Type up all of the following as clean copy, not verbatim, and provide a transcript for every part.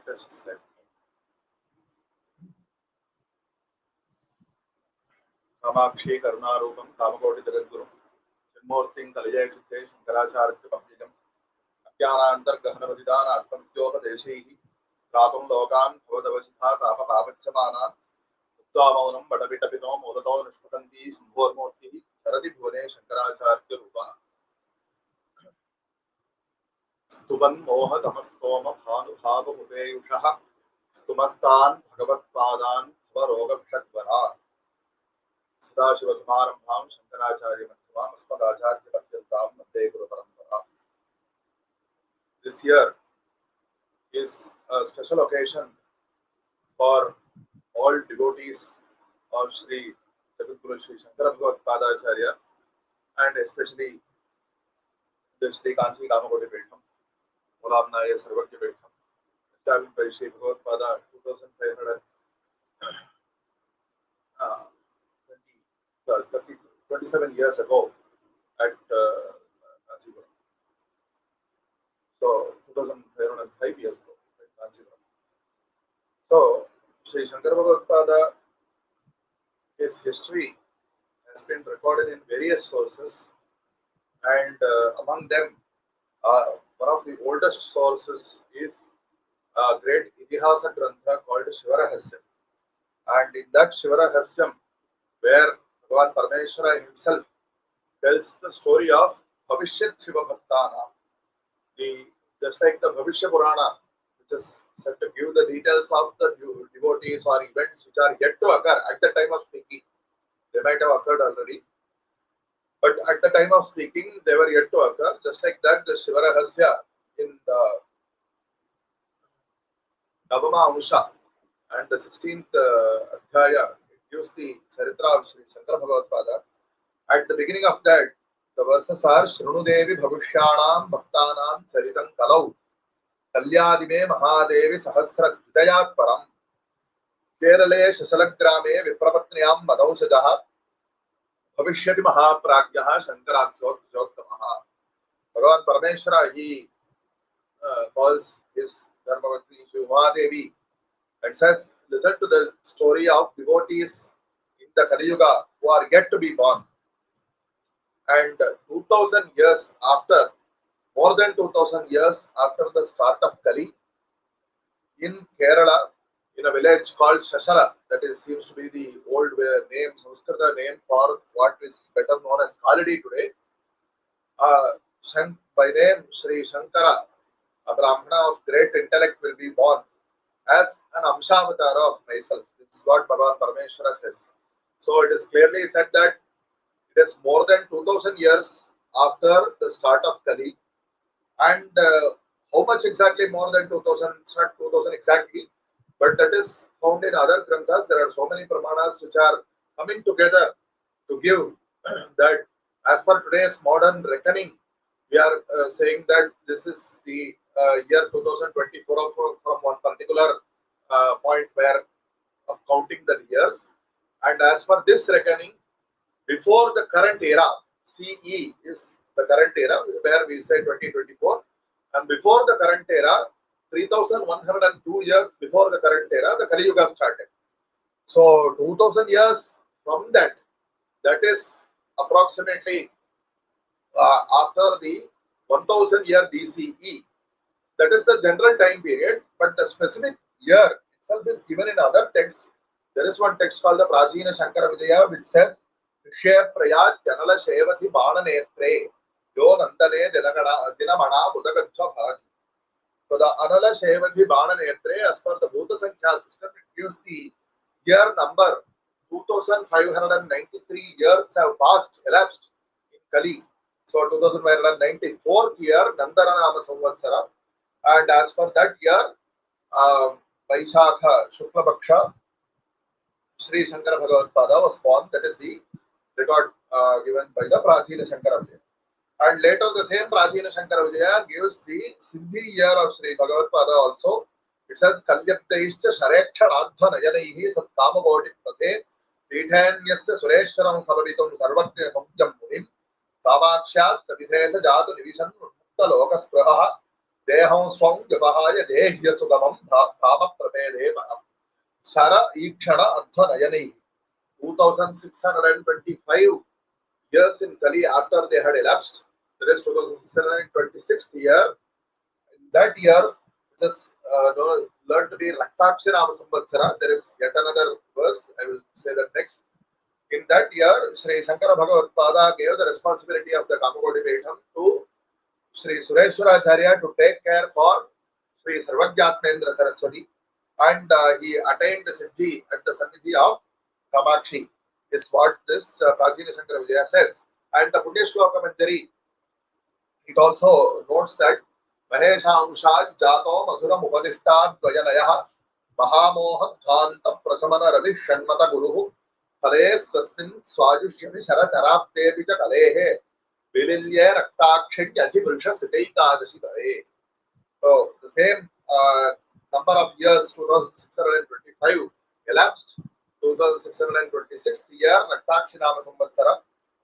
just said. Kamakshi Karunarupam Kamakoti Jagadguru Chinmurting Kaliyaya Chitte Shankaracharya Pamjam Ajnanantar Gahanavadidana Atmamtyopadeshi Kapam Lokan Bhavadavasitha Kapa Pavachamana Uttamaunam Badavitapino Modato Nishpatanti Sambhormurti Sarati Bhuvane Shankaracharya Rupa Tuban Moha Tamastoma Bhanu Bhava Mudeyushaha Tumastan Bhagavatpadan Svarogakshadvara Socio-spiritual Shankaracharya Vaibhavam Textual Guru Parampara. This year is a special occasion for all devotees of Shri Shankara Vaibhavam and especially the Shri Kanchi Kamakoti Vaibhavam, Ornaments Vaibhavam, established by Shri Bhagavatpada 27 years ago at Kanchipuram. So 2005 years ago at Kanchipuram. So Shri Shankara Vaibhavam, his history has been recorded in various sources, and among them one of the oldest sources is a great Itihasa Grantha called Shriramana. And in that Shriramana, where Bhagavan Parameshwara himself tells the story of Bhavishyat Shiva Bhaktana, just like the Bhavishya Purana, which is said to give the details of the devotees or events which are yet to occur at the time of speaking. They might have occurred already, but at the time of speaking, they were yet to occur. Just like that, the Shiva Rahasya in the Navama Amsha and the 16th Adhyaya, it gives the Charitra of Shri Shankara Vaibhavam. At the beginning of that, the verses are Shrunu Devi Bhavishyanam Bhaktanam Charitam Kalau Kalyadime Mahadevi Sahasra Hridayat Param Kerale Shasalagrame Viprapatniyam Madausajaha Bhavishyati Mahapragyaha Shankarakshot Jottamaha. Bhagavan Parameshwara, he calls his Dharmavati Mahadevi and says, listen to the story of devotees in the Kali Yuga who are yet to be born. And 2000 years after, more than 2000 years after the start of Kali, in Kerala, in a village called Shashala, that is seems to be the old name, Sanskrit name for what is better known as Kaladi today, by name Shri Shankara, a Brahmana of great intellect, will be born as an Amshavatara of myself. This is what Bhagavan Parameshwara says. So it is clearly said that it is more than 2000 years after the start of Kali, and how much exactly more than 2000? It's not 2000 exactly, but that is found in other granthas. There are so many pramanas which are coming together to give that as per today's modern reckoning, we are saying that this is the year 2024 from one particular point where of counting the years, and as per this reckoning, before the current era, CE is the current era where we say 2024, and before the current era, 3102 years before the current era, the Kali Yuga started. So 2000 years from that, that is approximately after the 1000 year BCE. That is the general time period, but the specific year itself is given in other texts. There is one text called the Prajina Shankara Vijaya, which says, Vishe Prayat Janala Shevati Bana Netre Yo Nandane Dinamana Budagacha Bhati. So the Anala Shevati Bana Netre, as per the Bhuta Sankhya system, it gives the year number 2593 years have passed, elapsed in Kali. So 2594th year, Nandana Nama Samvatsara, and as per that year, Vaishakha Shukla Bhaksha, Shri Shankara Vaibhavam was born. That is the record given by the Prajina Shankara Vijaya. And later the same Prajina Shankara Vijaya gives the Siddhi year of Shri Bhagavatpada also. It says, Kalyaptaishcha Shareksha Radha Nayanaihi Sattama Bodhi Pate Pithanyasya Sureshwaram Savavitam Sarvatya Samjam Munim Savakshat Savidhesa Jatu Division Mukta Lokas Praha Deham swam vyavahaya dehya sugamam dhama prapede manam. Sara ikshana adha nayani. 2625 years in Kali after they had elapsed. That is 2626th year. In that year, this learned to be Raktakshi Rama Samvatsara. There is yet another verse. I will say that next. In that year, Shri Shankara Bhagavatpada gave the responsibility of the Kamakoti Petham to Shri Sureshwaracharya to take care for Shri Sarvajnatmendra Saraswati, and he attained the Siddhi at the Sannidhi of Kamakshi. Is what this Prajina Shankara Vijaya says. And the Punya Shloka Manjari, it also notes that Maheshamshad Jato Madhuram Upadishtad Dvayanaya Mahamoha Dhanta Prasamana Ravi Shanmata Guru Hale Sasmin Swajushyami Sharatarapte Vita Kalehe Vililye Raktakshit Yaji Pursha Sitaika Dashitare. So the same number of years, 2625, elapsed. 2626th year, Raktakshi Nama Samvatsara,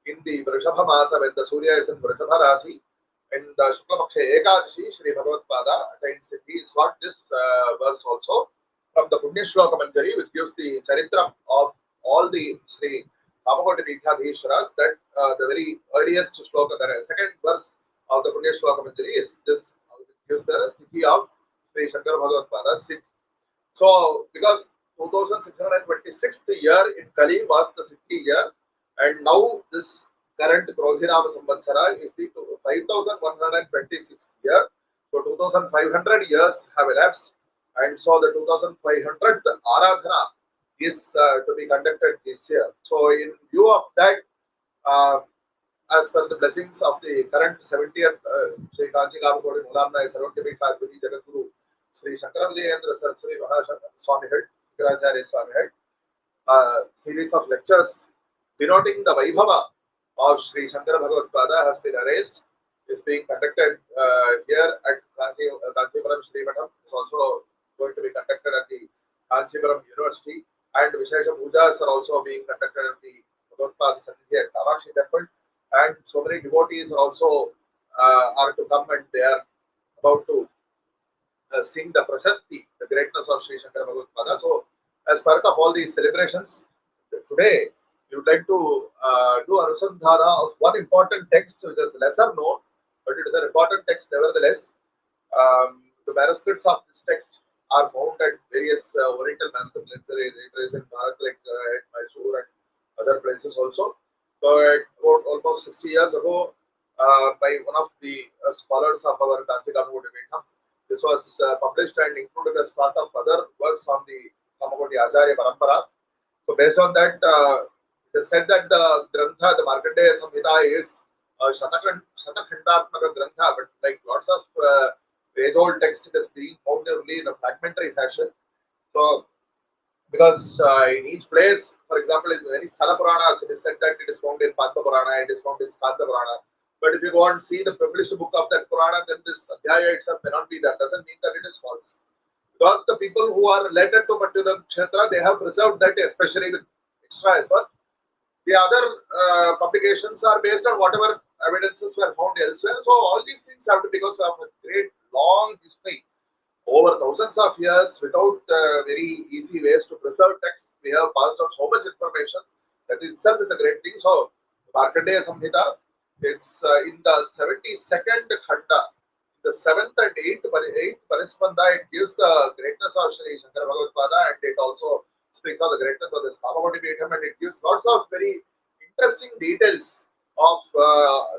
in the Vrishabha Masa, when the Surya is in Vrishabha Rasi, in the Shuklapaksha Ekadashi, Shri Bhagavatpada attains Siddhi, is what this verse also from the Punya Shloka Manjari, which gives the Charitra of all the Shri Kamakoti Pithadhishwaras, that the very earliest shloka, the second verse of the Punya Shloka Manjari is this, gives the Siddhi of Shri Shankara Bhagavatpada Siddhi. So, because 2626th year in Kali was the 60th year, and now this current Krojirama Samvatsara is the 5126th year. So 2500 years have elapsed, and so the 2500th Aradhana is to be conducted this year. So in view of that, as per the blessings of the current 70th Shri Kanchi Kamakoti Mulamna Sarvakya Sarvati Jagadguru Shri Shankara Vijayendra Saraswati Swami Head, Shankaracharya Swami Head, series of lectures denoting the Vaibhava of Shri Shankara Bhagavatpada has been arranged. Is being conducted here at Kanchipuram Shriramana. It's also going to be conducted at the Kanchipuram University, and vishesha pujas are also being conducted at the Bhagavatpada Sannidhi at Kamakshi Temple, and so many devotees also are to come, and they are about to sing the prashasti, the greatness of Shri Shankara Vaibhavam. So, as part of all these celebrations, today we would like to do Anusandhana of one important text which is lesser known, but it is an important text nevertheless. The manuscripts of this text are found at various Oriental manuscripts, it is in Bharat, like at Mysore and other places also. So, about almost 60 years ago, by one of the scholars of our Kanchi Kamakoti Petham, this was published and included as part of other works on the Kamakoti Acharya Parampara. So based on that, it is said that the Grantha, the Markandeya Samhita, is a Shatakhandatmaka Grantha, but like lots of age-old text, it is being found only in a fragmentary fashion. So, because in each place, for example, in many Sthala Puranas, it is said that it is found in Padma Purana, it is found in Skanda Purana. But if you go and see the published book of that Purana, then this Adhyaya itself may not be there. Doesn't mean that it is false. Because the people who are related to particular Kshetra, they have preserved that, especially with extra effort. The other publications are based on whatever evidences were found elsewhere. So all these things have to, because of a great long history over thousands of years, without very easy ways to preserve text, we have passed on so much information. That itself is a great thing. So Markandeya Samhita, it's in the 72nd Khanda, the 7th and 8th Parispanda, it gives the greatness of Shri Shankara Vaibhavam, and it also speaks of the greatness of this Kamakoti Petham, and it gives lots of very interesting details of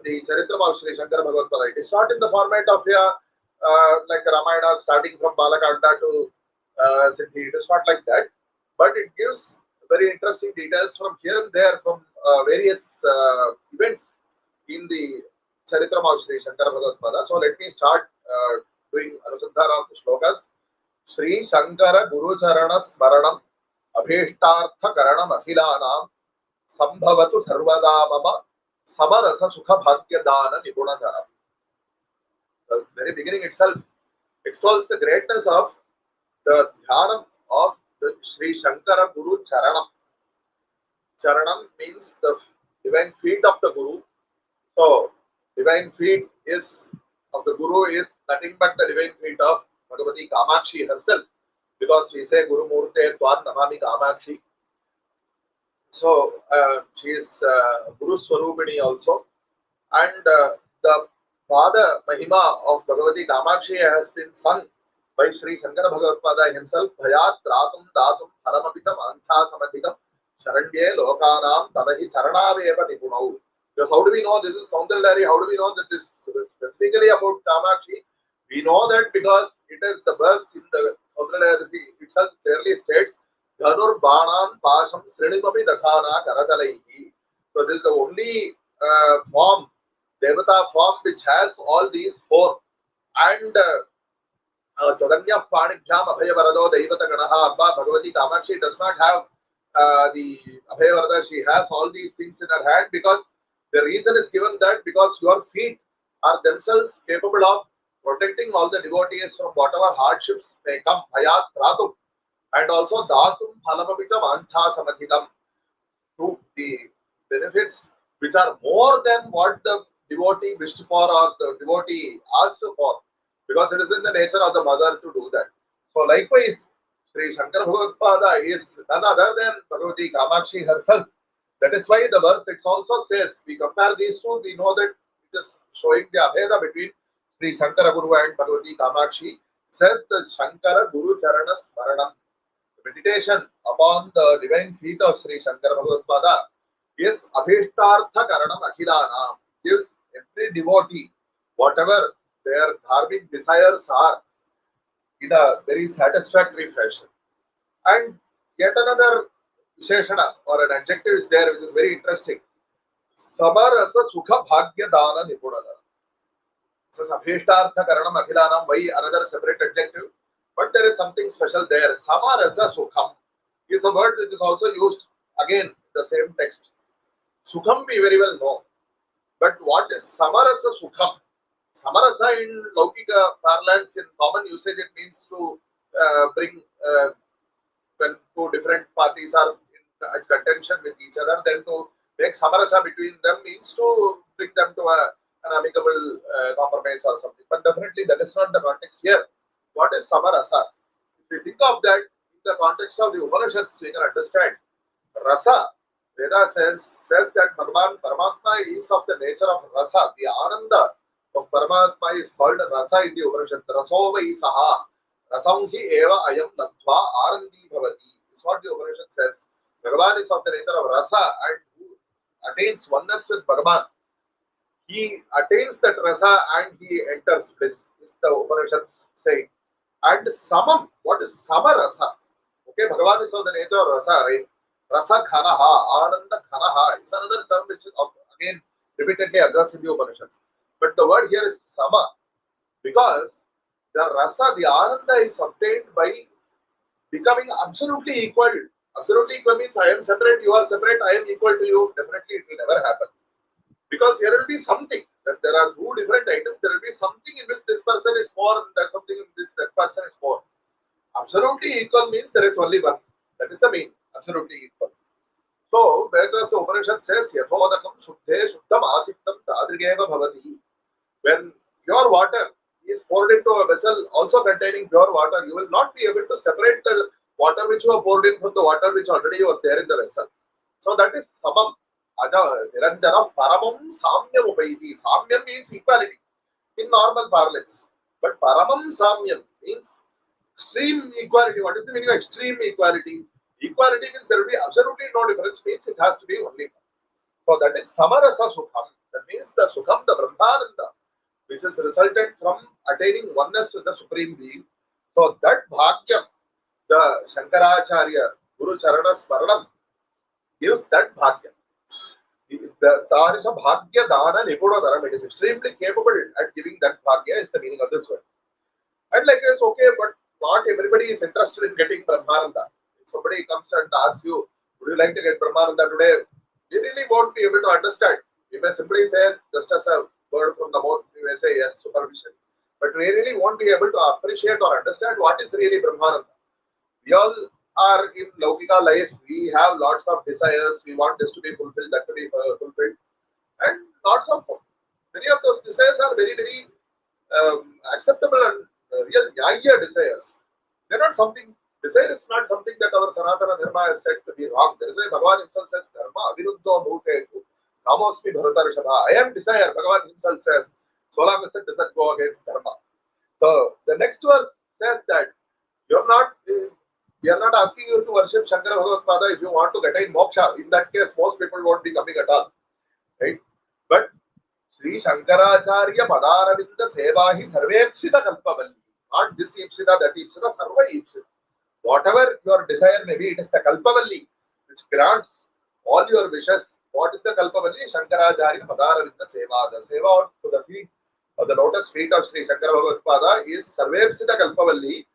the Charitra of Shri Shankara Vaibhavam. It is not in the format of like Ramayana starting from Balakanda to Siddhi. It is not like that, but it gives very interesting details from here and there from various events in the Charitra of Shri Shankara Vaibhavam. So let me start doing Anusandhana of the shlokas. Shri Shankara Guru Charana Smaranam Abhishtartha Karanam Akhilanam Sambhavatu Sarvada Mama Samarasa Sukha Bhagya Dana Nibunadhara. The very beginning itself extols the greatness of the Dhyanam of the Shri Shankara Guru Charanam. Charanam means the divine feet of the Guru. So, divine feet is of the Guru is nothing but the divine feet of Bhagavati Kamakshi herself, because she says Guru Murte Twan Namami Kamakshi. So she is Guru Swarupini also. And the Father Mahima of Bhagavati Kamakshi has been sung by Shri Shankara Bhagavatpada himself. Bhayat Ratum Datum Haramapitam Antha Samadhikam Sharandye Lokanam Tadahi Charanaveva Nipunau. Because how do we know this is Soundarlari? How do we know that this is specifically about Kamakshi? We know that because it is the verse in the Soundarlari itself clearly states Dhanur Banan Pasham Srinimapi Dakhana Karadalaihi. So this is the only form, Devata form, which has all these four. And Jaganya Panibhyam Abhayavarado Devata Ganaha Abba Bhagavati Kamakshi does not have the Abhayavarada. She has all these things in her hand, because the reason is given that because your feet are themselves capable of protecting all the devotees from whatever hardships may come. Hayat Ratum. And also Datum Halamapitam Antha Samadhikam, to the benefits which are more than what the devotee wished for or the devotee asked for, because it is in the nature of the mother to do that. So likewise, Shri Shankara Bhagavatpada is none other than Bhagavati Kamakshi herself. That is why the verse it also says, we compare these two, we know that it is showing the abheda between Shri Shankara Guru and Bhagavati Kamakshi. Says the Shankara Guru Charana Smaranam. Meditation upon the divine feet of Shri Shankara Bhagavatpada is Abhishtartha Karanam Akhilanam. Gives every devotee whatever their dharmic desires are in a very satisfactory fashion. And yet another visheshana or an adjective is there which is very interesting. Samarasa Sukha Bhagya Dana Nipudana. So Abhishtartha Karanam Akhilanam, why another separate adjective? But there is something special there. Samarasa Sukham is a word which is also used again in the same text. Sukham we very well know. But what is Samarasa Sukham? Samarasa in Laukika parlance, in common usage, it means to bring when two different parties are in contention with each other, then to make Samarasa between them means to bring them to an amicable compromise or something. But definitely that is not the context here. What is Samarasa? If you think of that in the context of the Upanishads, you can understand. Rasa, Veda says that Bhagavan Paramatma is of the nature of Rasa. The Ananda of Paramatma is called Rasa in the Upanishads. Raso vai saha. Rasam hi eva ayam natva arandi bhavati. This is what the Upanishad says. Bhagavan is of the nature of Rasa, and who attains oneness with Bhagavan, he attains that Rasa and he enters bliss. This is the Upanishad saying. And Samam, what is Samarasa? Okay, Bhagavan is of the nature of Rasa, right? Rasa Khanaha, Ananda Khanaha is another term which is again repeatedly addressed in the Upanishad. But the word here is Sama, because the Rasa, the Ananda is obtained by becoming absolutely equal. Absolutely equal means I am separate, you are separate, I am equal to you. Definitely it will never happen. Because there will be something, that there are two different items, there will be something in which this person is more and that something in which that person is more. Absolutely equal means there is only one. That is the mean, absolutely equal. So, where the Upanishad says, Yathodakam Shuddhe Shuddham Asiktam Tadrigeva Bhavati. When pure water is poured into a vessel also containing pure water, you will not be able to separate the water which you have poured in from the water which already was there in the vessel. So that is Samam. Niranjana Paramam Samyam Upaiti. Samyam means equality in normal parlance. But Paramam Samyam means extreme equality. What is the meaning of extreme equality? Equality means there will be absolutely no difference, means it has to be only one. So that is Samarasa Sukham. That means the Sukham, the Brahmananda, which is resultant from attaining oneness with the Supreme Being. So that Bhagyam, the Shankaracharya, Guru Charana Smaranam, gives that Bhagyam. Tarisa Bhagya Dana Nipudodaram. It is extremely capable at giving that Bhagya, is the meaning of this word. And like it's okay, but not everybody is interested in getting Brahmananda. If somebody comes and asks you, would you like to get Brahmananda today? You really won't be able to understand. You may simply say, just as a word from the mouth, you may say yes, supervision. But we really won't be able to appreciate or understand what is really Brahmananda. We all are in Laukika life, we have lots of desires, we want this to be fulfilled, that to be fulfilled, and lots of, many of those desires are very, very Bahya desires. They're not something, desire is not something that our Sanatana Dharma has said to be wrong. There is why Bhagavan himself says, Dharma aviruddho bhutetu. Namosmi bharatarishabha. I am desire. Bhagavan himself says, so long as it doesn't go against Dharma. So the next verse says that you're not, we are not asking you to worship Shankara Bhagavatpada if you want to attain moksha. In that case, most people won't be coming at all. Right? But Shri Shankaracharya Padaravinda Sevahi Sarvepsita Kalpavalli. Not this Ipsita, that Ipsita, Sarva Ipsita. Whatever your desire may be, it is the Kalpavalli which grants all your wishes. What is the Kalpavalli? Shankaracharya Padaravinda Seva. The Seva to the feet of the lotus feet of Shri Shankara Vaibhavam is Sarvepsita Kalpavalli.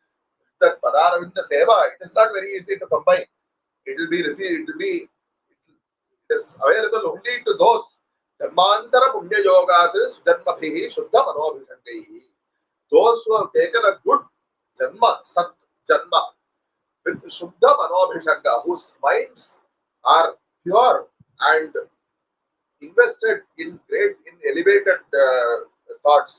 That Padaravinda Seva, it is not very easy to combine. It will be received, it is available only to those Dharmantara Punya Yogas Dharmabhihi Shuddha Manobhishankahi. Those who have taken a good Dharma, Sat Janma, with Shuddha Manobhishanka, whose minds are pure and invested in great, in elevated thoughts,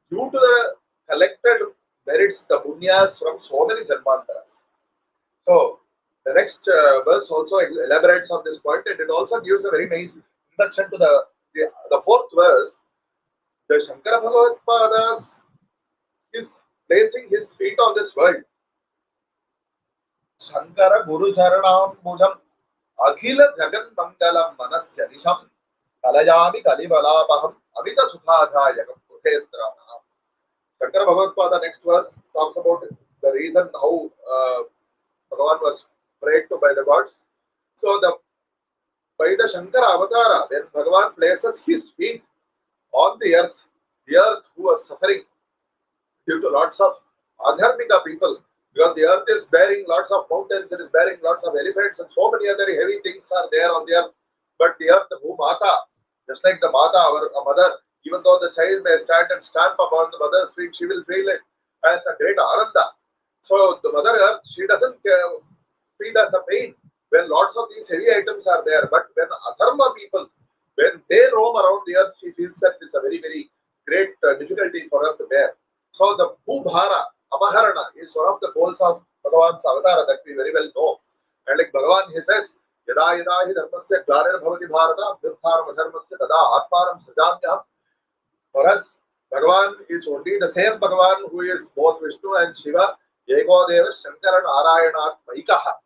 due to the collected merits, the punyas from so many Janmantaras. So, the next verse also elaborates on this point, and it also gives a very nice introduction to the fourth verse. The Shankara Bhagavatpada is placing his feet on this world. Shankara Guru Charanam Mujam Akhila Jagan Mangalam Manasya Nisham Kalayami Kalibalapaham Amita Sukhadhayakam Kuthestrana. Shankara Bhagavatpada, next verse, talks about the reason how Bhagavan was prayed to by the gods. So, by the Shankara Avatara, when Bhagavan places his feet on the earth who was suffering due to lots of adharmika people, because the earth is bearing lots of mountains, it is bearing lots of elephants, and so many other heavy things are there on the earth. But the earth, who Mata, just like the Mata, our mother, even though the child may stand and stamp upon the mother's feet, she will feel it as a great Ananda. So the mother earth, she doesn't feel as a pain when lots of these heavy items are there. But when adharma people, when they roam around the earth, she feels that it's a very, very great difficulty for her to bear. So the Bhubhara, Amaharana is one of the goals of Bhagavan's Avatara that we very well know. And like Bhagavan, he says, Yada yada hi dharmasya glarena bhavati bharata abhyuttharam adharmasya tada atmaram sajamyam. For us, Bhagavan is only the same Bhagavan who is both Vishnu and Shiva. Eko Deva Shankara Narayanat Maikaha.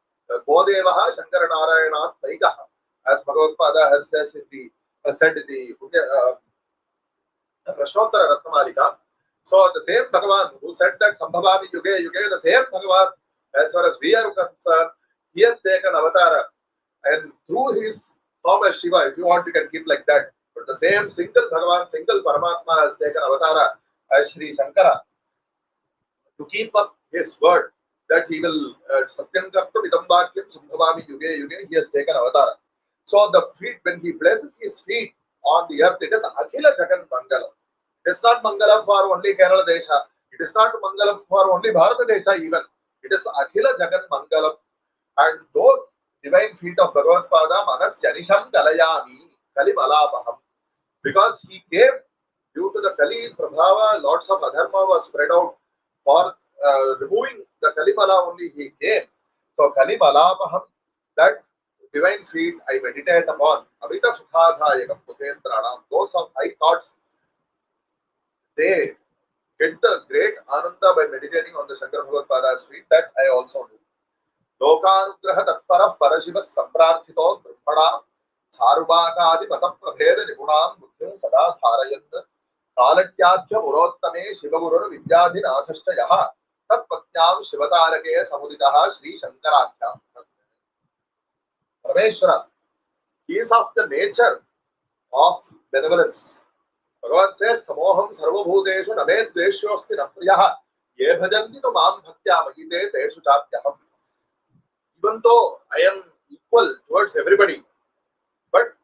Godevaha Shankara Narayanat Maikaha. As Bhagavatpada has said in the Prashnottara Ratnamalika. So the same Bhagavan who said that Sambhavami Yuge Yuge, the same Bhagavan, as far as we are concerned, he has taken avatara. And through his form as Shiva, if you want, you can keep like that. But the same single Bhagavan, single Paramatma has taken avatara as Shri Shankara to keep up his word that he will Satyam Kartu Vidambakyam Sambhavami Yuge Yuge, he has taken avatara. So the feet, when he places his feet on the earth, it is Akhila Jagan Mangalam. It is not Mangalam for only Kerala Desha. It is not Mangalam for only Bharata Desha even. It is Akhila Jagan Mangalam. And those divine feet of Bhagavatpada Manas Janisham Kalayami Kalimalapaham. Because he came due to the Kali Prabhava, lots of adharma was spread out for removing the Kalimala only he came. So Kalimalapaham, that divine feet I meditate upon. Amita Sukhadhayakam Putendranam. Those of high thoughts, they get the great Ananda by meditating on the Shankara Bhagavatpada's feet. That I also do. Lokanugraha Tatpara Parashiva Samprarthito Brahmana Sarvakadi Mataprabheda Nipunam Buddhim Sada Tharayan Kalatyadhya Murottame Shivaguru Vidyadhinasashta Yaha Tatpatnyam Shivatarake Samuditaha Shri Shankarachyam. Rameshwara, he is of the nature of benevolence. Bhagavan says, Samoham Sarvabhuteshu Name Dveshyosti Napriyaha Ye Bhajanti to Mam Bhaktya Mahite Teshu Chatyaham. Even though I am equal towards everybody, but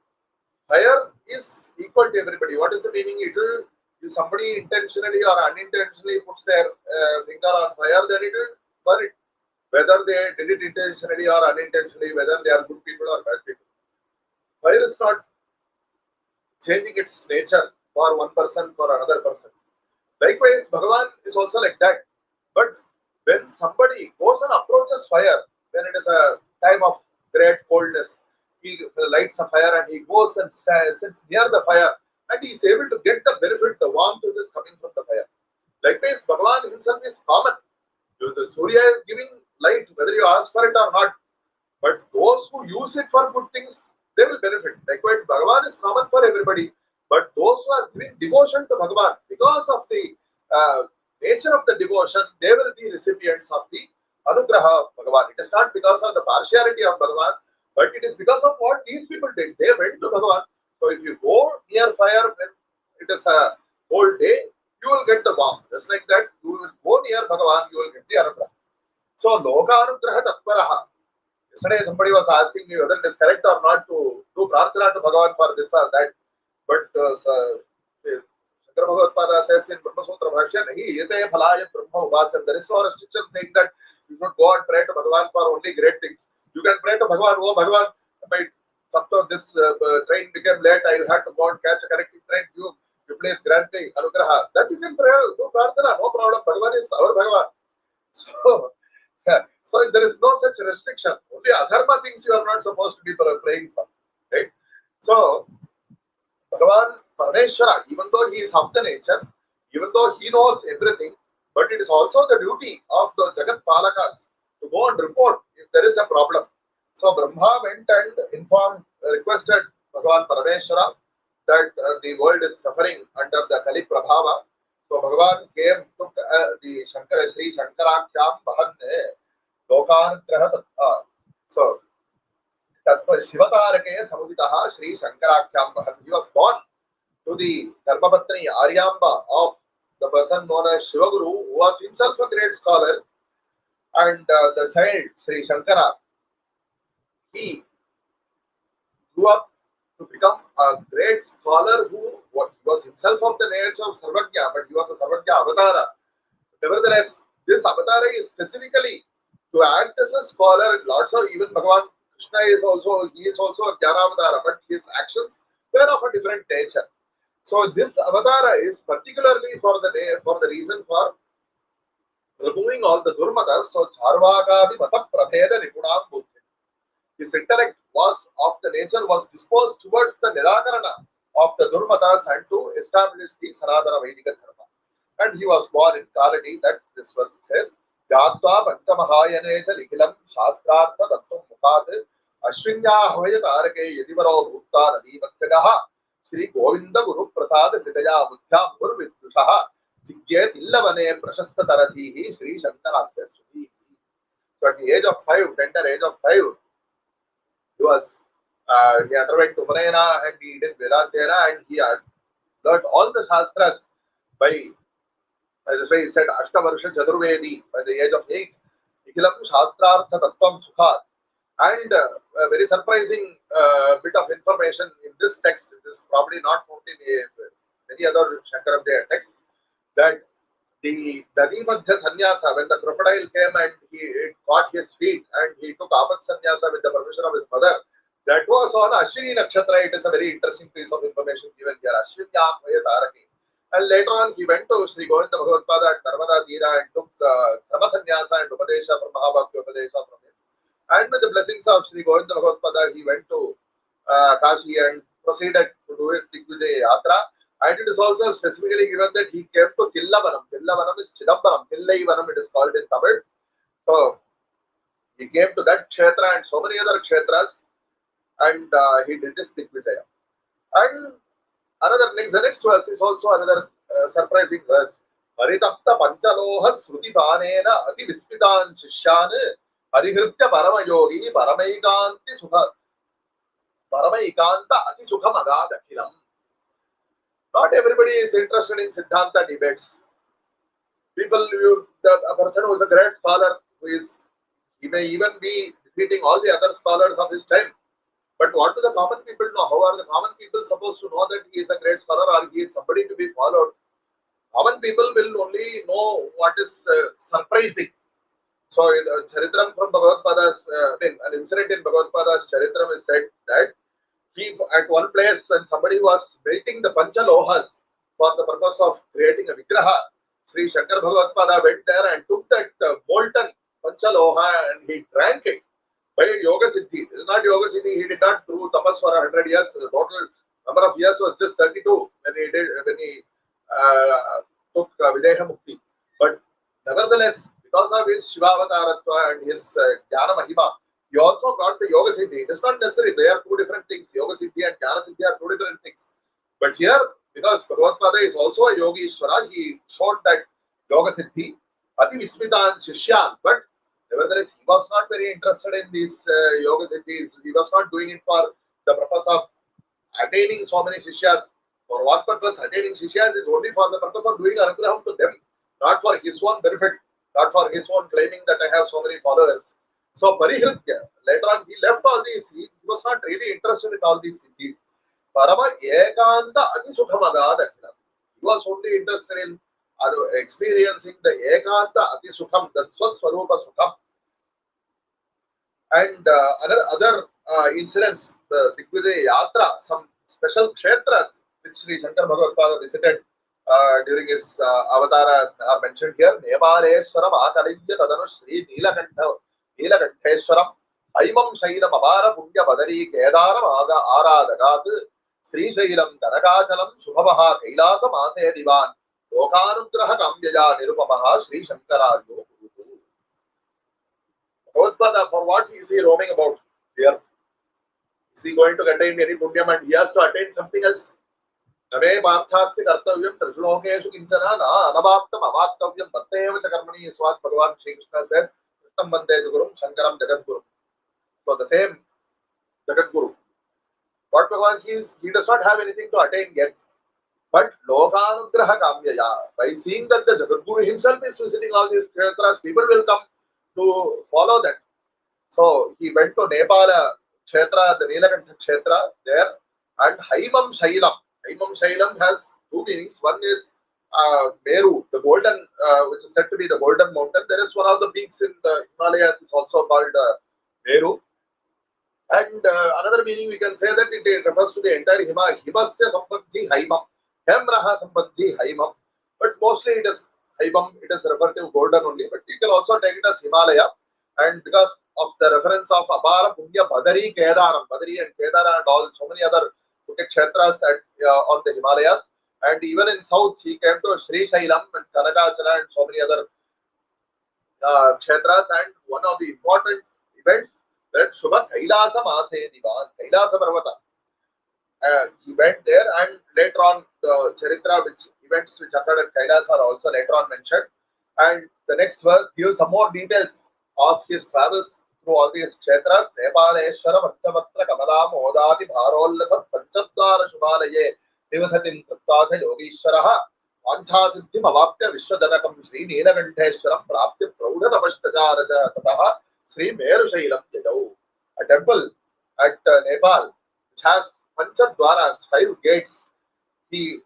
fire is equal to everybody. What is the meaning? It will, if somebody intentionally or unintentionally puts their finger on fire, then it will burn it. Whether they did it intentionally or unintentionally, whether they are good people or bad people. Fire is not changing its nature for one person, for another person. Likewise, Bhagavan is also like that. When somebody goes and approaches fire, when it is a time of great coldness, he lights a fire and he goes and sits near the fire and he is able to get the benefit, the warmth which is coming from the fire. Likewise, Bhagavan himself is common. The Surya is giving light whether you ask for it or not. But those who use it for good things, they will benefit. Likewise, Bhagavan is common for everybody. But those who are giving devotion to Bhagavan, because of the nature of the devotion, they will be recipients of the Anugraha of Bhagavan. It is not because of the partiality of Bhagavan, but it is because of what these people did. They went to Bhagavan. So if you go near fire when it is a cold day, you will get the warmth. Just like that, you will go near Bhagavan, you will get the Anugraha. So, Loka Anugraha Tatvaraha. Yesterday, somebody was asking me whether it is correct or not to do prarthana to Bhagavan for this or that. But Shankara Bhagavatpada says in Brahmasutra Bhashya, Nahi yete phalaya brahma uvasam. There is no restriction saying that you should go and pray to Bhagavan for only great things. You can pray to Bhagavan, oh Bhagavan, my this train became late, I had to go and catch a connecting train. You please grant me Anugraha. That you can pray, do prarthana, no problem. Bhagavan is our Bhagavan. So, so there is no such restriction. Only adharma things you are not supposed to be praying for. Right? So, Bhagavan Parameshwara, even though he is of the nature, even though he knows everything, but it is also the duty of the Jagat Palakas to go and report if there is a problem. So Brahma went and requested Bhagavan Parameshwara that the world is suffering under the Kali Prabhava. So Bhagavan came, took the Shri Shankara Vaibhavam Lokanugraha Tattva. So Tattva Shivatarake Samhita Shri Shankara Vaibhavam. He was born to the Dharmapatni Aryamba of the person known as Shivaguru, who was himself a great scholar, and the child Shri Shankara, he grew up to become a great scholar who was himself of the nature of Sarvajna, but he was a Sarvajna Avatara. Nevertheless, this Avatara is specifically to act as a scholar. Lots of even Bhagavan Krishna is also a Jnana Avatara, but his actions were of a different nature. So this Avatara is particularly for the reason for removing all the durmatas. So Charvakadi Mata Prabheda Nipunam Buddhi. His intellect was disposed towards the Nirakarana of the durmatas and to establish the Sanatana Vedic Dharma. And he was born in Kaladi, that this verse says, Jatva Panchamahayanesha Likilam Shastrartha Tattum Mukhat Ashwinya Hoya Tarake Yadivaro Bhutta Nadi Vaksagaha Shri Govinda Guru Prasad Vidaya Buddha Guru Vidushaha Sigye Illavane Prashasta Taratihi Shri Shankara Vaibhavam. So at the age of 5, tender age of 5, he underwent Upanayana and he did Vedantera and he had learned all the Shastras by, as I say, he said, Ashtavarsha Chaturvedi by the age of 8. Nikilam Shastrartha Tattvam Sukhat. And a very surprising bit of information in this text, this is probably not found in many other Shankarabhaya texts, that the Dadimadhya Sannyasa, when the crocodile came and it caught his feet and he took Apat Sannyasa with the permission of his mother, that was on Ashwini Nakshatra. It is a very interesting piece of information given here. Ashwinyam Vayataraki. And later on, he went to Sri Govinda Bhagavatpada at Narmada Tira and took Dhamma Sannyasa and Upadesha from Mahabhakti Upadesha from him. And with the blessings of Sri Govinda Bhagavatpada, he went to Kashi and proceeded to do his Digvijaya Yatra. And it is also specifically given that he came to Tillavanam. Tillavanam is Chidambaram. Tillaivanam it is called in Tamil. So he came to that kshetra and so many other kshetras and he did this Digvijaya. And the next verse is also another surprising verse. Haritapta Panchaloha Srutipanena Ati Vispitan Shishyan Harihritya Paramayogi Paramaikanti Sukha Paramaikanta Ati Sukha Magadakiram. Not everybody is interested in Siddhanta debates. A person who is a great scholar, he may even be defeating all the other scholars of his time. But what do the common people know? How are the common people supposed to know that he is a great scholar or he is somebody to be followed? Common people will only know what is surprising. So, Charitram from Bhagavatpada's, an incident in Bhagavatpada's Charitram is said that he, at one place, when somebody was melting the Panchalohas for the purpose of creating a Vigraha, Shri Shankara Vaibhavam went there and took that molten Panchaloha and he drank it by Yoga Siddhi. This is not Yoga Siddhi. He did not do tapas for 100 years. The total number of years was just 32 when he took Videsha Mukti. But nevertheless, because of his Shivavataratva and his Jnana Mahima, he also got the Yoga Siddhi. It is not necessary. They are two different things. Yoga Siddhi and Jnana Siddhi are two different things. But here, because Bhagavatpada is also a Yogishwara, he showed that Yoga Siddhi, Ati Vismitan Shishyan, but nevertheless, he was not very interested in these Yoga Siddhis. He was not doing it for the purpose of attaining so many Shishyas. For what purpose? Attaining Shishyas is only for the purpose of doing Anugraham to them, not for his own benefit, not for his own claiming that I have so many followers. So, Parihritya, later on, he left all these. He was not really interested in all these Siddhis. Parama Ekanta Atisukhamada. He was only interested in experiencing the Ekanta Atisukham, the Swaswarupa Sukham. And other incidents, the Digvijaya Yatra, some special kshetras which Shri Shankara Vaibhavam visited during his avatara are mentioned here. Nemaleswaram Akalivya Tadanu Shri Neelakantheswaram Aimam Shailam Abara Punya Badari Kedaram Aradhagat Sri Shailam Tanakachalam Subhavaha Kailasa Mase Divan Lokanugraha Kamyaya Nirupamaha Shri Shankara Yogurutu. Bhagavatpada, for what is he roaming about here? Is he going to attain any punyam and he has to attain something else? Name Marthasti Kartavyam Trishulokeshu Kinchana Na Anabhaptam Avaktavyam Bhatteva Chakarmani is what Bhagavan Shri Krishna said. Krishnam Vande Gurum Shankaram Jagadguru. So the same Jagadguru. What Bhagavan says, he does not have anything to attain yet. But Lokanugraha Kamyaya, by seeing that the Jagadguru himself is visiting all these kshetras, people will come to follow that. So he went to Nepal kshetra, the Neelakantha kshetra there, and Haimam Shailam. Haimam Shailam has two meanings. One is Nerur, the golden, which is said to be the golden mountain. There is one of the peaks in the Himalayas, is also called Nerur. And another meaning we can say that it refers to the entire Himasya Sambandhi Haimam. Hemraha Sambandhi Haimam. But mostly it is Haimam, it is referred to golden only, but you can also take it as Himalaya. And because of the reference of Abara Punya Badari Kedaram, Badari and Kedara and all, so many other kshetras on the Himalayas. And even in south, he came to Sri Shailam and Kanakachala and so many other kshetras. And one of the important events that Shubha Kailasa Mase Divan, Kailasa Parvata. He went there, and later on the Charitra, which events which occurred at Kailas are also later on mentioned. And the next verse gives some more details of his travels through all these kshetras. Nepaleshwara Bhaktavatra Kamalam Odati Bharollatha Panchadvara Shumalaye Divasatin Tattasa Yogishwaraha Vancha Siddhim Avapya Vishwadanakam Shri Neelakantheswaram Prapti Praudha Namashtajaraja Tataha Shri Meru Shailam Jadau. A temple at Nepal which has Panchadvaras, 5 gates. He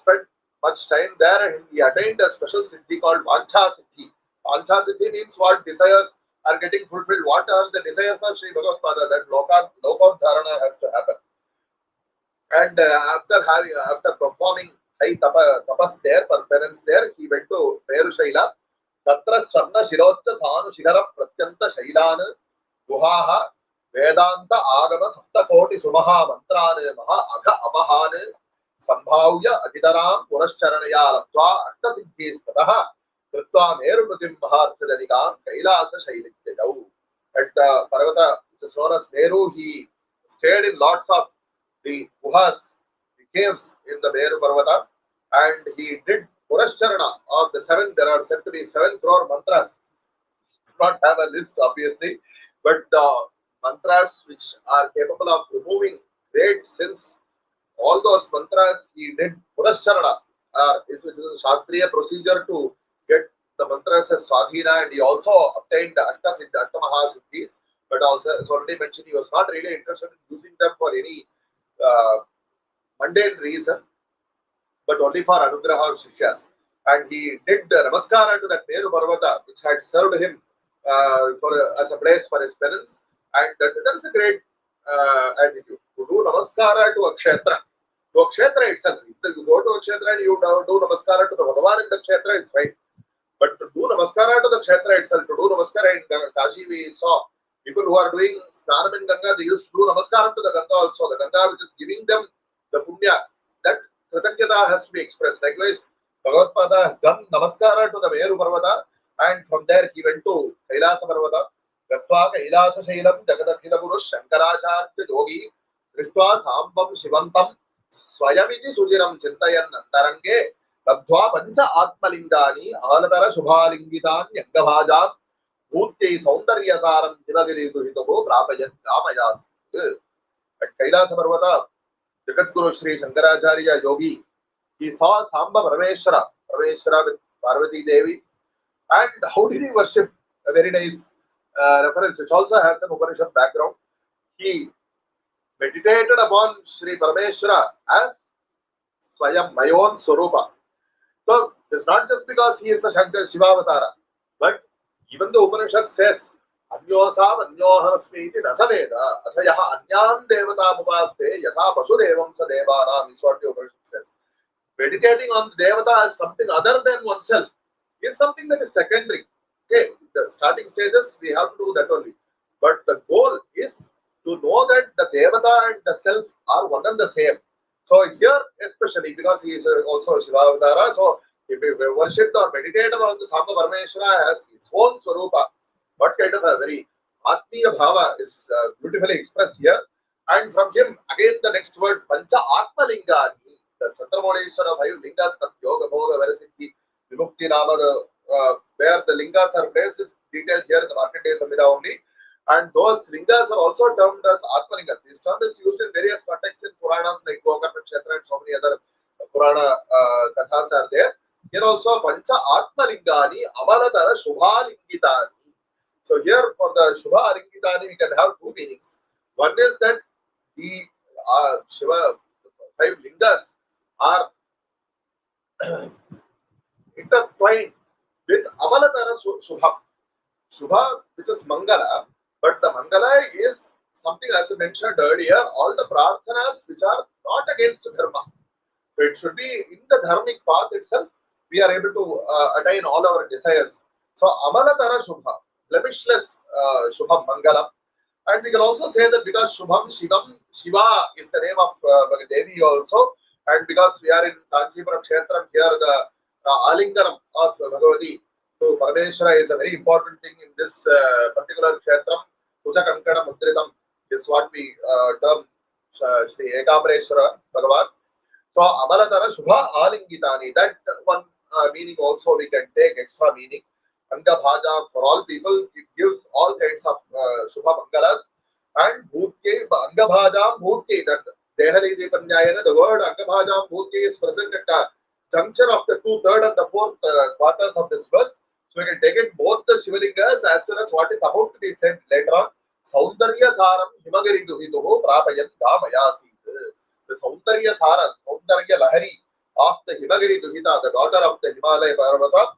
spent much time there and he attained a special siddhi called Vancha Siddhi. Vancha Siddhi means what desires are getting fulfilled. What are the desires of Shri Bhagavatpada? That Lokadharana has to happen. And after performing high tapas there, for penance there, he went to Meru Shaila. Tatra Swarna Shirotta Thanu Shihara Pratyanta Shailana Guhaha Vedanta Agama Sapta Koti Sumaha Mantrane Maha Agha Amahane Sambhavya Adidaram Purascharanaya Latva Atta Siddhis Tataha Kritva Merunutim Maharsadadikam Kailasa Shailitya. At Parvata, which is known as Nerur, he stayed in lots of the guhas, the caves in the Meru Parvata, and he did Purasharana of the 7. There are said to be 7 crore mantras. Not have a list obviously, but mantras which are capable of removing great sins. All those mantras he did Purasharana. It is a Shastriya procedure to get the mantras as Swadhina, and he also obtained the Ashtamaha Siddhis. But also, as already mentioned, he was not really interested in using them for any mundane reason, but only for Anugraha of Shishya. And he did the Namaskara to that Meru Parvata, which had served him as a place for his penance. And that is a great attitude. To do Namaskara to a kshetra, to a kshetra itself. If you go to a kshetra and you do namaskara to the Bhagavan in the kshetra, it's fine. But to do namaskara to the kshetra itself, to do namaskara in Kashi, we saw people who are doing Snanam in Ganga, they used to do namaskara to the Ganga also. The Ganga which is giving them the punya, that Kritanyata has to be expressed. Likewise, Bhagavatpada has done namaskara to the Meru Parvata, and from there he went to Kailasa Parvata. Gatva Kailasa Shailam Jagadakila Guru Shankaracharya Yogi Krishna Sambam Shivantam Swayamiti Sujiram Chintayan Nandarange Labdhva Pancha Atmalingani Aladara Shubhalingitani Yangabhajam Bhutye Saundaryasaram Jivagiri Duhitogo Prapayan Ramayas. At Kailasa Parvata, Jagadguru Shri Shankaracharya Yogi, he saw Samba Parameshwara with Parvati Devi, and how did he worship? A very nice reference, which also has an Upanishad background. He meditated upon Shri Parameshwara as Swayam, my own Swarupa. So it's not just because he is the Shankar Shivavatara, but even the Upanishad says, Anyosam Anyoharasmi iti Nasaveda, Asayaha Anyam Devata Mupaste, Yatha Pasudevam Sadevaram is what the Upanishad says. Meditating on Devata as something other than oneself is something that is secondary. Okay, the starting stages we have to do that only. But the goal is to know that the Devata and the self are one and the same. So here, especially because he is also Shivavatara, so if we worship or meditate on the Samba Parameshwara as his own Swarupa, what kind of a very Atmiya Bhava is beautifully expressed here. And from him, again the next word, Pancha Atmalingani, the Satramodeshwara Bhayu Lingas, Yoga Bhoga Varasiddhi, Vimukti Nama, where the lingas are placed, is detailed here in the Markandeya Samhita only. And those lingas are also termed as Atmalingas. This term is used in various contexts in Puranas like Gokarna Kshetra and so many other Purana Kathas are there. Here also Pancha Atmalingani Amalatara Shubhalingitani. So here for the Shubha Alingitani we can have two meanings. One is that the Shiva, 5 lingas are intertwined with Amalatara Shubha. Shubha, which is Mangala, but the Mangala is something as I mentioned earlier, all the prarthanas which are not against Dharma. So it should be in the dharmic path itself, we are able to attain all our desires. So Amalatara Shubha, blemishless Shubham Mangalam. And we can also say that because Shubham Shivam, Shiva is the name of Devi also, and because we are in Kanchipuram Kshetram, here the Alinganam of Bhagavati to Parameshwara is a very important thing in this particular Kshetram. Puja Kankana Mudritam is what we term Shri Ekamreshwara Bhagavan. So Amalatara Shubha Alingitani, that one meaning also we can take extra meaning. Anga Bhaja for all people, it gives all kinds of Shubha Mangalas. And Bhutke, Anga Bhaja, Bhutke, that Dehali Dipanyayana, the word Anga Bhaja, Bhutke is present at a junction of the 2/3 and the 4th quarters of this verse. So we can take it both the Shivalingas as well as what is about to be said later on. Saundarya Saram Himagiri Duhituho Prapayan Dhamayasi. The Saundarya Saram, Saundarya Lahari of the Himagiri Duhita, the daughter of the Himalaya Parvata,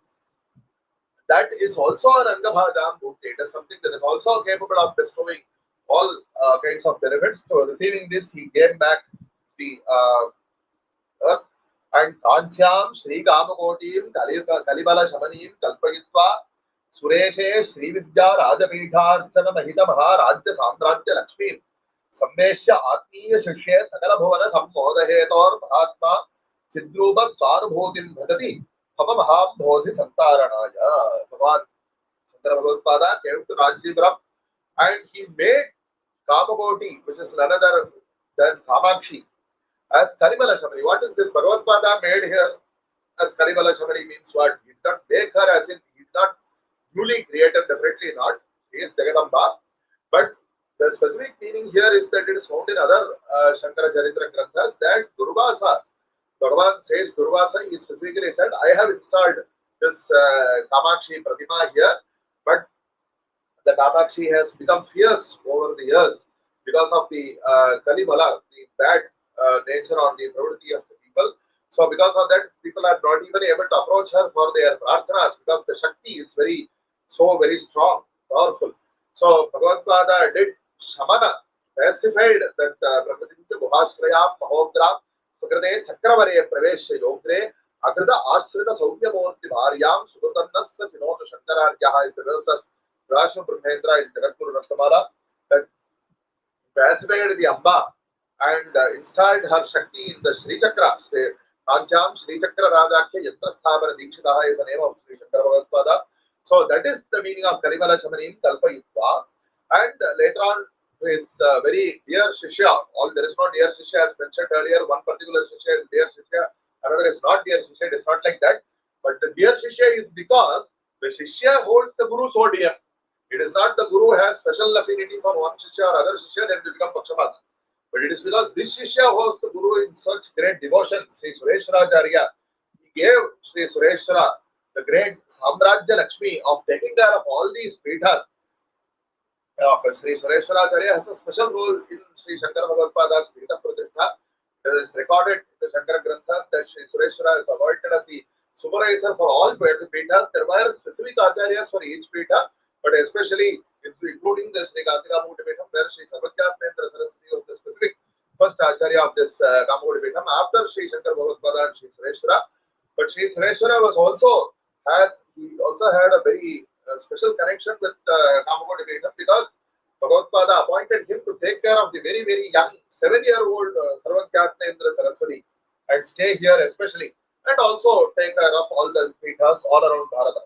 that is also an Angabhajam Bhukti. It is something that is also capable of bestowing all kinds of benefits. So receiving this, he gave back the earth. And Kancham Shri Kamakotim Kalibala Shamanim Kalpagitva Sureshe Shri Vidya Rajapitharthana Mahita Maharajya Samrajya Lakshmi Samveshya Atmiya Shishya Sakala Bhavana Sammodahetor Mahatma Sidruba Sarubhotim Bhadati Papa Maham Bodhi Santaranaya. Bhagavan Shankara Vaibhavam came to Ranchipuram and he made Kamakoti, which is none other than Kamakshi, as Kalibala Shamari. What is this? Bhagavatpada made here as Kalibala Shamari means what? He did not make her as in he is not newly created, definitely not. He is Jagadamba. But the specific meaning here is that it is found in other Shankara Charitra Granthas that Durvasa, Bhagavan says Durvasa, he specifically said, I have installed this Kamakshi Pratima here, but the Kamakshi has become fierce over the years because of the Kalibala, the bad nature or the property of the people. So because of that, people are not even able to approach her for their prarthanas because the Shakti is very strong, powerful. So Bhagavatpada did Shamana, specified that Brahmatinta Bhuhashrayam Mahodram Sukrade Chakravare Pravesha Yogre Agrada Ashrita Saudya Murti Bharyam Sudanasa Vinota Shankara Yaha is the verse of Rashma Brahmendra in Jagatpur Rasamala that pacified the Amba and installed her Shakti in the Shri Chakra. Pancham Shri Chakra Radhakya Yatra Sthabara Dikshitaha is the name of Shri Shankara Vaibhavam. So that is the meaning of Karimala Chamanim Kalpa Yutva. And later on, with very dear Shishya, there is no dear Shishya as mentioned earlier, one particular Shishya is dear Shishya, another is not dear Shishya, it is not like that. But the dear Shishya is because the Shishya holds the Guru so dear. It is not the Guru has special affinity for one Shishya or other Shishya, then it will become Pakshapat. But it is because this Shishya holds the Guru in such great devotion. Shri Sureshwaracharya, he gave Shri Sureshwara the great Samrajya Lakshmi of taking care of all these Pithas. Shri Sureshwaracharya has a special role in Shri Shankara Vaibhavam's Pitha Pratishtha. It is recorded in the Shankara Grantha that Shri Sureshwara is appointed as the supervisor for all Pithas. There were specific acharyas for each Pitha, but especially including the Shri Kantikapati Pitham, where Shri Sarvajyatmendra Saraswati was the specific first acharya of this Kamapati Pitham after Shri Shankara Vaibhavam and Shri Sureshwara. But Shri Sureshwara was also had a very special connection with Kamapati Pitham because Bhagavatpada appointed him to take care of the very, very young 7-year-old Sarvajyatmendra Saraswati and stay here especially, and also take care of all the Pithas all around Bharata.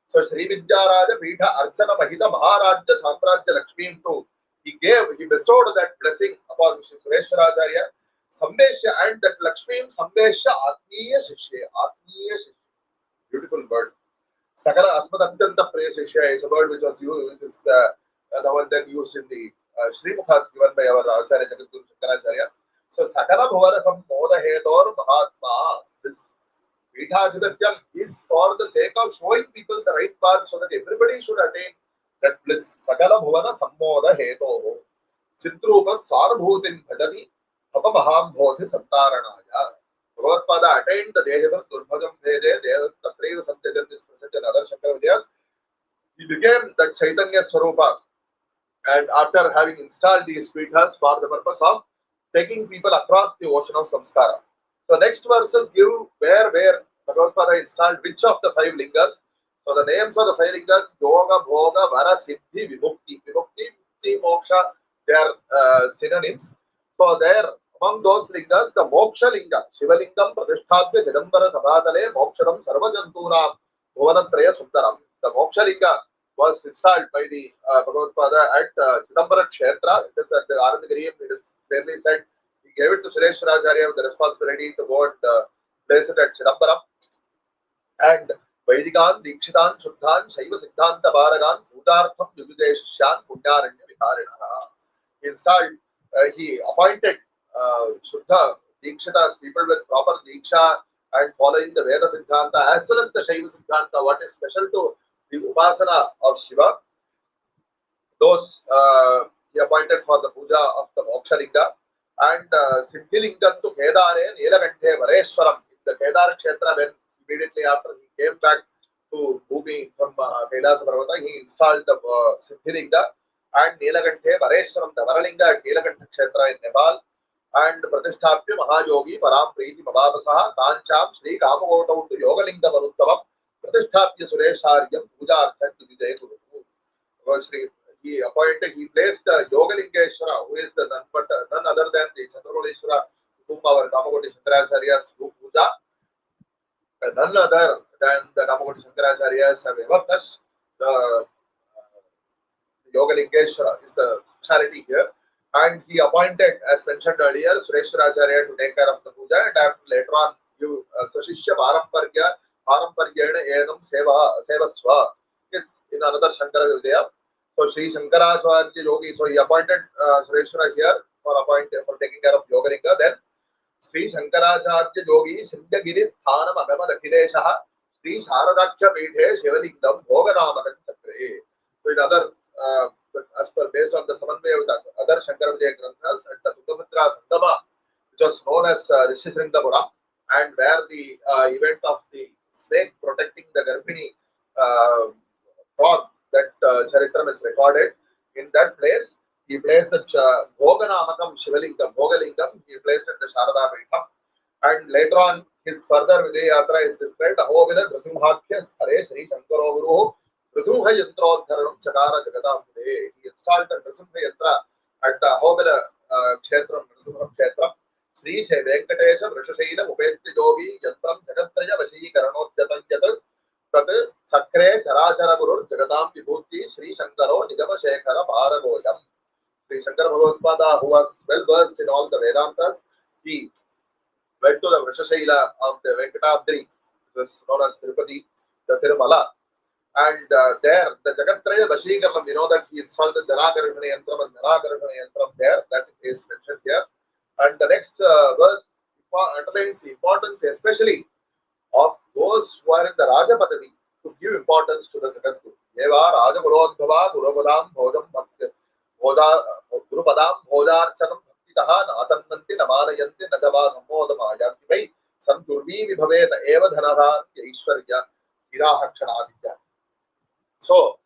So Sri Vidyaraja Pitha Archana Mahita Maharajya Samrajya Lakshmi too. He bestowed that blessing upon Shri Sureshwaracharya, Sambesha, and that Lakshmi Sambesha Atmiya Shishya. Atmiya Shishya. Beautiful word. Sakala Asmadatyanta Priya Shishya is a word which was used, which is the one that used in the Srimukhas given by our Acharya Jagadguru Shankaracharya. So Sakala Bhavana Sammoda Hetor Mahatma. This Pithajidatyam is for the sake of showing people the right path so that everybody should attain that bliss. Sakala Bhavana Sammoda Hetor Chitrupa Sarabhutin Bhajati Apamaham Bodhi Santaranaya. Bhagavatpada attained the Dehavan Durbhagam Vede, Dehavan Tatreva Santejan, this present and other Shankara Vidyas. He became that Chaitanya Swarupa. And after having installed these Pithas for the purpose of taking people across the ocean of samskara. So next verses give where Bhagavatpada installed which of the 5 lingas. So the names of the 5 lingas, Yoga, Bhoga, Vara, Siddhi, Vimukti. Vimukti, Mukti, Moksha, they are synonyms. So there, among those lingas, the Moksha Linga, Shivalingam, Pratishthapya, Chidambara, Sabhatale, Moksharam, Sarvajantunam, Bhuvanatraya Sundaram. The Moksha Linga was installed by the Bhagavatpada at Chidambara Kshetra. It is at the Aradhana. It is clearly said he gave it to Sureshwaracharya with the responsibility to go and place it at Chidambaram. And Vaidikan, Dikshitan, Shuddhan, Shaiva Siddhanta Bharagan, Pudartham, Yugideshyan, Punyaranya Viharinaha. He appointed Shuddha Dikshitas, people with proper Diksha and following the Veda Siddhanta as well as the Shaiva Siddhanta, what is special to the Upasana of Shiva. Those he appointed for the puja of the Moksha Linga and Siddhilingam to Kedare, Nilakanthe Vareshwaram. In the Kedar Kshetra, when immediately after he came back to Bhumi from Kailasa Parvata, he installed the Siddhilinga and Nilakanthe Vareshwaram, the Varalinga at Nilakantha Kshetra in Nepal. And Pratisthapya Mahayogi Param Priti Mabhasaha Kancham Sri Kamagotau to Yogalinga Varuttavam Pratisthapya Suresharyam Puja Arthan to Vijay Guru. He placed Yogalingeshwara, who is none other than the Chandravalleshwara, whom our Kamagoti Shankaracharya's Puja, none other than the Kamagoti Shankaracharya's have ever touched. The Yogalingeshwara is the speciality here. And he appointed, as mentioned earlier, Sureshwaracharya to take care of the puja, and after later on, you Swashishya Parampargyana Enam Sevaswa is in another Shankara Vidya. So Shri Shankara Yogi, so he appointed Sureshwara here for taking care of Yogalinga. Then Shri Shankaracharya Yogi Sindhagiri Sthanam Abhama Dakhileshaha Shri Sharadakya Pidhe Shivalingam Bhoganama Chakre. So in other based on the Samanvaya with other Shankara Vijaya Granthas at the Tungabhadra Sangama, which was known as Rishishrindapuram, and where the event of the snake protecting the Garbhini frog, that Charitram is recorded. In that place, he placed the Bhoganamakam Shivalingam, Bhogalingam, he placed at the Sharada Pitham. And later on, his further Vijay Yatra is described. Ahovila Nrsimhakhya Hare Shri Shankara Guru Nrsimha Yantrodharanam Chakara Jagadam He installed the Nrsimha Yatra at the Ahovila Kshetram, Nrsimha Kshetram. Shri Venkatesha Vrishashaila Upesti Yogi Yantram Jagatraya Vashikaranotyatam Yat Tat Sakre Charachara Guru Jagadam Vibhuti Shri Shankaro Nigama Shekhara Bharagoyam. Shri Shankara Vaibhavam, who was well versed in all the Vedantas, he went to the Vrishashaila of the Venkatadri, which is known as Tirupati, the Tirumala, and there the Jagatraya Vashikaranam, you know that he installed the Janakarshana Yantram and Janakarshana Yantram there, that is mentioned here. And the next verse underlines the importance, especially of those who are in the Raja Padavi, to give importance to the Jagadguru. Eva Raja Gurudhava Gurupadam Bhojam Bhakti Gurupadam Bhojarchanam Bhaktitaha Natananti Namanayanti Nadava Samodamayanti Vai Santurvi Vibhaveta Eva Dhanadhan Ishwarya Hirahakshana. So,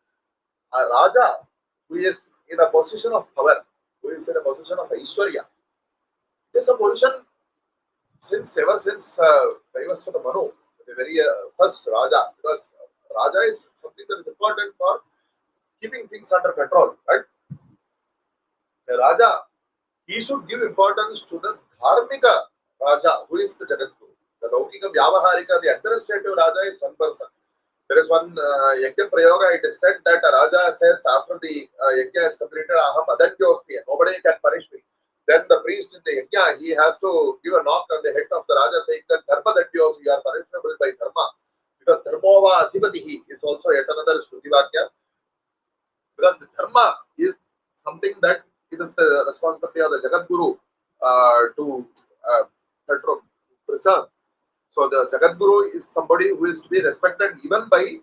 a Raja who is in a position of power, who is in a position of Ishwarya, this is a position ever since Vaivasvata Manu, the very first Raja, because Raja is something that is important for keeping things under control, right? The Raja, he should give importance to the Dharmika Raja, who is the Jagadguru. The Laukika Vyavaharika, the administrative Raja is one person. There is one Yajna Prayoga, it is said that a Raja says after the Yajna is completed, Aham Adantyosti, nobody can punish me. Then the priest in the Yajna, he has to give a knock on the head of the Raja saying that Dharma Datyos, you are punishable by Dharma. Because Dharmova Adhipatihi is also yet another Shruti Vakya. Because the Dharma is something that it is the responsibility of the Jagadguru to preserve. So the Jagadguru is somebody who is to be respected even by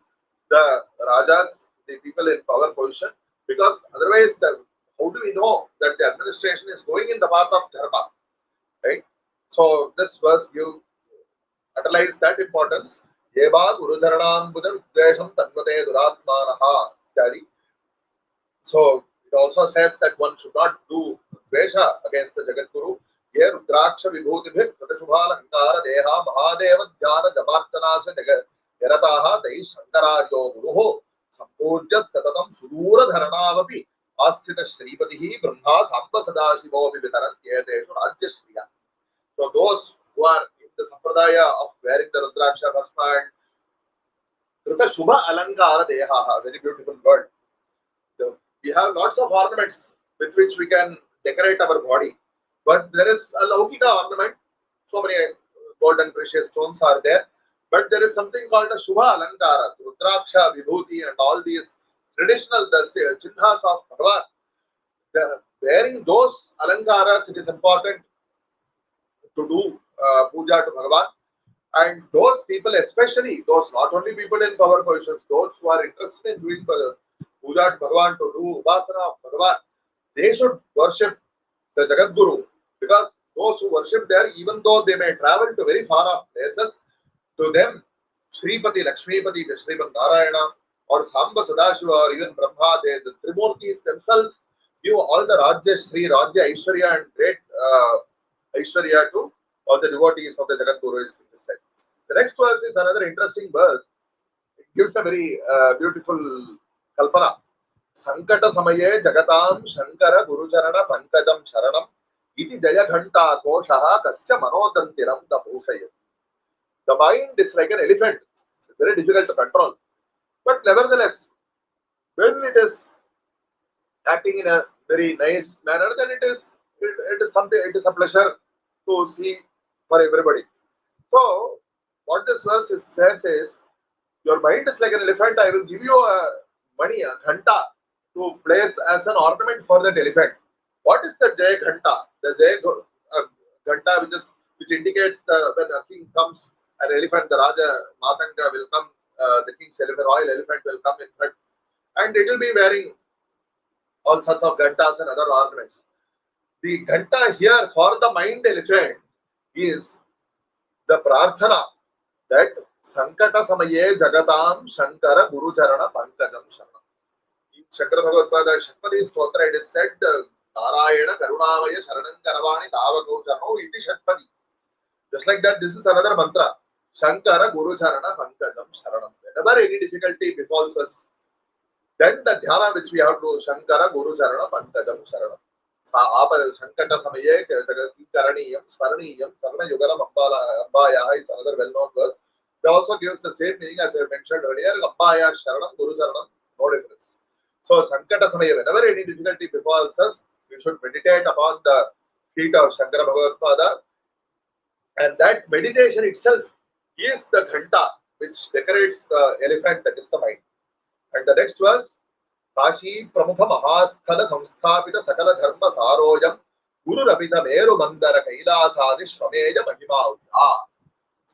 the Rajas, the people in power position, because otherwise how do we know that the administration is going in the path of Dharma? Right? So this verse you underlines that importance. Yeva Guru Dharanam Buddham Dvesham Tanvate Duratmanaha. So it also says that one should not do Dvesha against the Jagadguru. Here Rudraksha Vibhutibhir Pratashubhala Hankara Deha Mahadeva Dhyana Jamartanasa Yarataha Dai Shankararyo Guruho Sampurjat Satatam Sudura Dharanavapi Asthita Shripatihi Brahma Samba Sadashivo Vivitaran Yeteshu Rajyashriya. So those who are in the Sampradaya of wearing the Rudraksha Bhasma and Krita Shubha Alankara Deha, very beautiful word. So we have lots of ornaments with which we can decorate our body. But there is a Laukika ornament, so many gold and precious stones are there. But there is something called a Shubha Alankara, Rudraksha, Vibhuti, and all these traditional Chinnhas of Bhagavan. Wearing those Alankaras, it is important to do puja to Bhagavan. And those people, especially those not only people in power positions, those who are interested in doing puja to Bhagavan, to do upasana of Bhagavan, they should worship the Jagadguru. Because those who worship there, even though they may travel to very far off places, to them, Shripati, Lakshmipati, the Sriman Narayana, or Samba Sadashiva, or even Brahma, the Trimurtis themselves give all the Rajya, Sri, Rajya, Aishwarya, and great Aishwarya to all the devotees of the Jagadguru. The next verse is another interesting verse. It gives a very beautiful kalpana. Sankata Samaye Jagatam Shankara Gurucharana Pankajam Sharanam Iti Jaya Ghanta Koshaha Kasya Manodantiram Tapushaya. The mind is like an elephant. It's very difficult to control. But nevertheless, when it is acting in a very nice manner, then it is something, it is a pleasure to see for everybody. So, what this verse says is, your mind is like an elephant, I will give you a money, a ghanta, to place as an ornament for that elephant. What is the Jay Ghanta? The Jay Ghanta which indicates when a king comes, an elephant, the Raja Matanga will come, the king's elephant, royal elephant will come in front, and it will be wearing all sorts of ghantas and other ornaments. The ghanta here for the mind elephant is the prarthana that Sankata Samaye Jagatam Shankara Guru Charana Pankajam Sharma. In Shankara Bhagavatpada Shakpati Stotra, it is said, Narayana Karunamaya Sharanam Karavani Davago Charno Iti Shakpati. Just like that, this is another mantra. Shankara Guru Charana Pankajam Sharanam. Whenever any difficulty befalls us, then the dhyana which we have to Shankara Guru Charana Pankajam Sharanam. Shankata Samaye Karaniyam Smaraniyam Sarana Yugalam Ambaya is another well-known verse. They also gives the same meaning as I mentioned earlier. Ambaya Sharanam Guru Sharanam, no difference. So Shankata Samaya, whenever any difficulty befalls us, we should meditate upon the feet of Shankara Bhagavatpada, and that meditation itself is the ghanta which decorates the elephant, that is the mind. And the next verse, Kashi Pramukha Mahasthala Samsthapita Sakala Dharma Saroyam Guru Rapita Meru Mandara Kailasadi Shrameya Mahima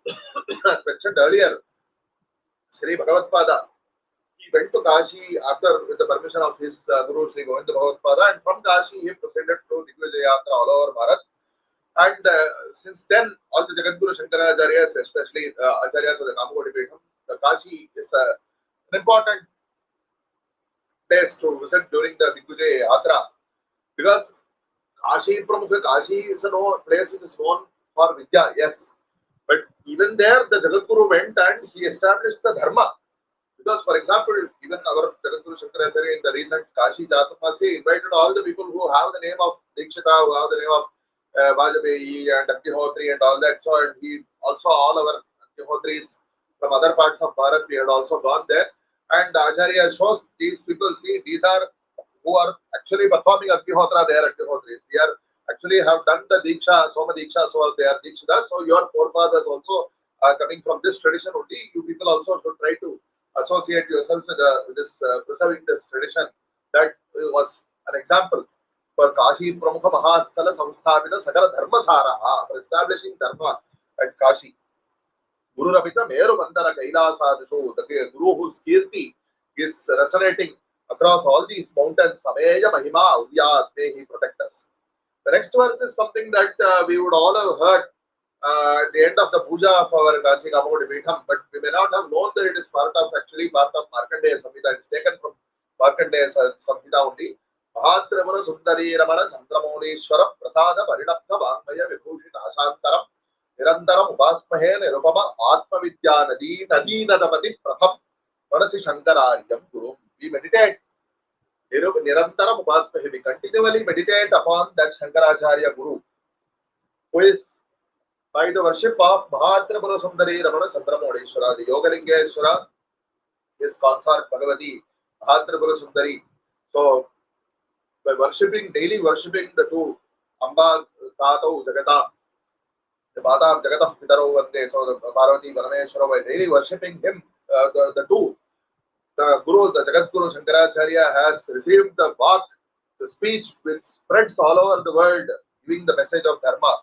As mentioned earlier, Shri Bhagavatpada, he went to Kashi after with the permission of his Guru Shri Govinda Bhagavatpada, and from Kashi he proceeded to Digvijaya Yatra all over Bharat. And since then, all the Jagadguru Shankaracharyas, especially Acharyas of the Kamagodi Pitham, the Kashi is an important place to visit during the Digvijaya Yatra, because Kashi Pramukha, Kashi is a place which is known for Vidya, yes. But even there, the Jagadguru went and he established the Dharma. Because, for example, even our Jagadguru Shankaracharya in the recent Kashi Jatama, he invited all the people who have the name of Dikshita, who have the name of Vajpayee and Agnihotri and all that. So, and he also, all our Agnihotris from other parts of Bharat, we had also gone there. And Acharya shows these people, see, these are who are actually performing Agnihotra, they are Agnihotris. We are actually have done the Diksha, Soma Diksha, so they are Dikshitas. So your forefathers also are coming from this tradition only. You people also should try to associate yourselves with this preserving this tradition. That was an example for Kashi Pramukha Mahasthala Samsthapita Sakala Dharma Saraha, for establishing Dharma at Kashi. Guru Rapita Meru Mandara Kailasadishu, the Guru whose kirti is resonating across all these mountains. Sameya Mahima Udyas, may he protect us. The next verse is something that we would all have heard at the end of the puja of our Kashi Kamagodi Pitham, but we may not have known that it is part of Markandeya Samhita. It's taken from Markandeya Samhita only. Mahastravana Sundari Ramana Chandramolishwara Prasada Parinapta Vangmaya Vibhushita Ashantaram Nirantaram Upasmahe Nirupama Atma Vidya Nadi Nadapati Pratham Manasi Shankararyam Guru. We meditate. Nirantaram Upasmahe. We continually meditate upon that Shankaracharya Guru, who is by the worship of Mahatrapura Sundari Ramana Chandramolishwara, the Yogalingeshwara, his consort Bhagavati, Mahatrapura Sundari. So, by worshipping, daily worshipping the two, Amba Tato Jagata, the Mata of Jagata Pitaro Vande, so the Parvati Parameshwara, by daily worshipping him, the two, the Guru, the Jagadguru Shankaracharya has received the Vak, the speech which spreads all over the world, giving the message of Dharma.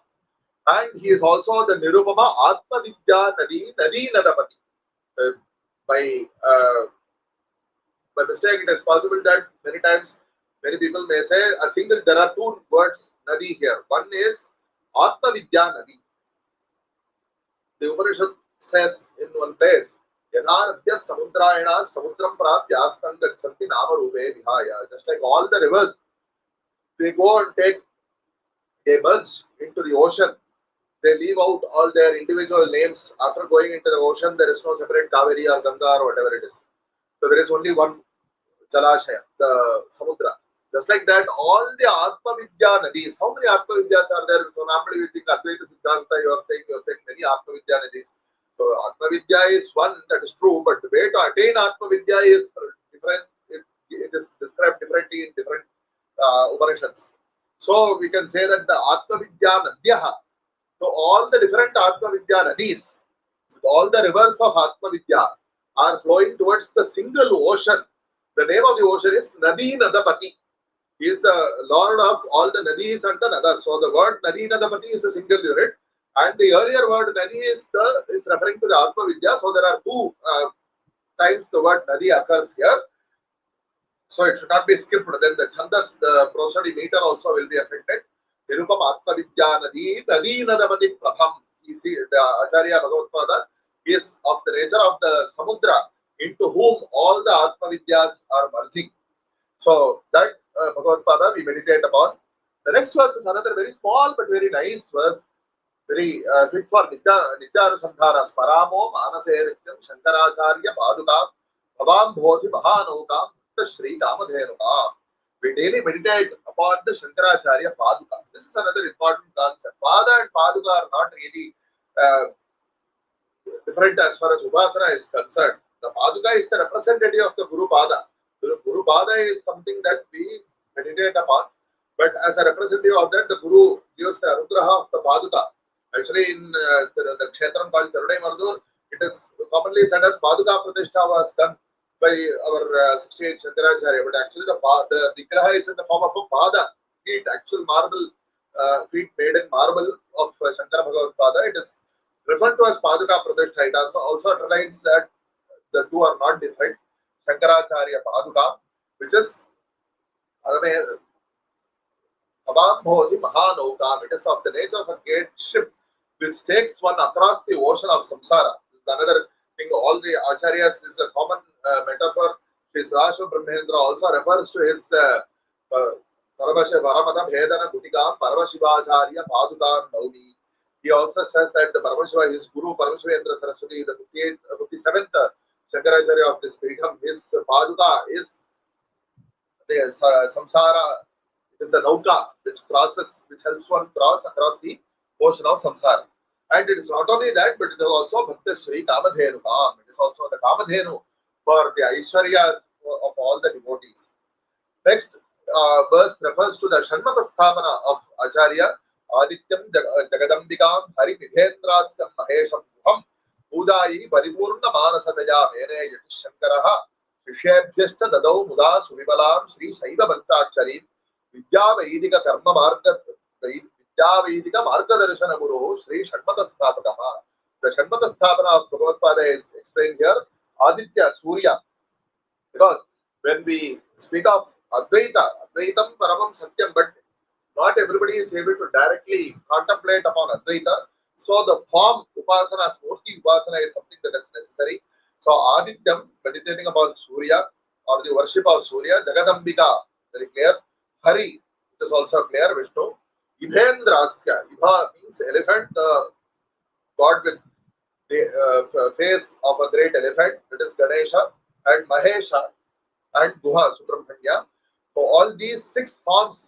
And he is also the Nirupama Atma Vidya Nadi Nadapati. By mistake, it is possible that many times many people may say there are two words Nadi here. One is Atma Vidya Nadi. The Upanishad says in one place, Yadharadya Samudrayana Samudram Prapya Sangatsanti Nama Rupe Vihaya. Just like all the rivers, they go and take, they merge into the ocean. They leave out all their individual names. After going into the ocean, there is no separate Kaveri or Ganga or whatever it is. So there is only one Jalashaya, the Samudra. Just like that, all the Atma Vidya Nadis. How many Atma Vidyas are there? So normally we think Advaita Siddhanta, you are saying many Atma Vidya Nadis. So Atma Vidya is one, that is true, but the way to attain Atma Vidya is different. It is described differently in different Upanishads. So we can say that the Atma Vidya Nadyaha, so all the different Atma Vidya Nadis, all the rivers of Atma Vidya are flowing towards the single ocean. The name of the ocean is Nadi Nadapati. He is the Lord of all the Nadis and the Nadar. So the word Nadi Nadapati is a single unit. And the earlier word Nadi is referring to the Atma Vidya. So there are two times the word Nadi occurs here. So it should not be skipped. Then the Chandas, the prosody meter also will be affected. Nirupam Atma Vidya Nadi, Nadi Nadapati Pratham. You see, the Acharya Bhagavatpada is of the nature of the Samudra, into whom all the Atma Vidyas are merging. So that Bhagavatpada we meditate upon. The next verse is another very small but very nice verse. very fit for Nitya Sandhara. Paramo Manase Nityam Shankaracharya Paduka Bhavam Bhoti Mahanokam Shri Ramadhenuka. We daily meditate upon the Shankaracharya Paduka. This is another important concept. Pada and Paduka are not really different as far as Upasana is concerned. The Paduka is the representative of the Guru Pada. The Guru Pada is something that we meditate upon, but as a representative of that, the Guru gives the Anugraha of the Paduka. Actually, in the Kshetram called Tarunai Mardur, it is commonly said as Paduka Pratishtha was done by our 68 Shankaracharya, but actually the Vigraha is in the form of a Pada, feet, actual marble, feet made in marble of Shankara Bhagavatpada. It is referred to as Paduka Pratishtha. It also underlines that the two are not different. Shankaracharya Paduka, which is Abam Bhoti Mahanokam. It is of the nature of a great ship which takes one across the ocean of samsara. This is another thing. All the acharyas, this is a common metaphor. His Rasha Brahmendra also refers to his Paramata Bhedana Gutikam Paramashivacharya Padukam Naumi. He also says that the Paramashiva, his Guru Paramashivendra Saraswati, the 57th Shankaracharya of this Pitham, his Paduka is the samsara. It is the nauka which helps one cross across the ocean of samsara. And it is not only that, but it is also Bhakta Shri Kamadhenu. It is also the Kamadhenu for the Aishwarya of all the devotees. Next verse refers to the Sharma Sthapana of Acharya. Adityam Jagadambikam Hari Nidhendratyam Mahesham Muham Udayi Paripurna Manasataya Mene Yati Shankaraha Shishebhyasta Dadau Muda Suvibalam Shri Saiva Bhaktacharim Vidya Vedika Karma Marga Vidya Vedika Marga Darshana Guru Shri Sharmata Sthapanaha. The Sharmata Sthapana of Bhagavatpada is explained here. Aditya Surya. Because when we speak of Advaitam Paramam Satyam, but not everybody is able to directly contemplate upon Advaita. So the form Upasana, Murti Upasana is something that is necessary. So Adityam, meditating upon Surya or the worship of Surya, Jagadambika, very clear. Hari, it is also clear, Vishnu. Ibhendrasya, Ibha means elephant, god with the face of a great elephant, that is Ganesha, and Mahesha, and Guha, Subramanya. So all these 6 forms,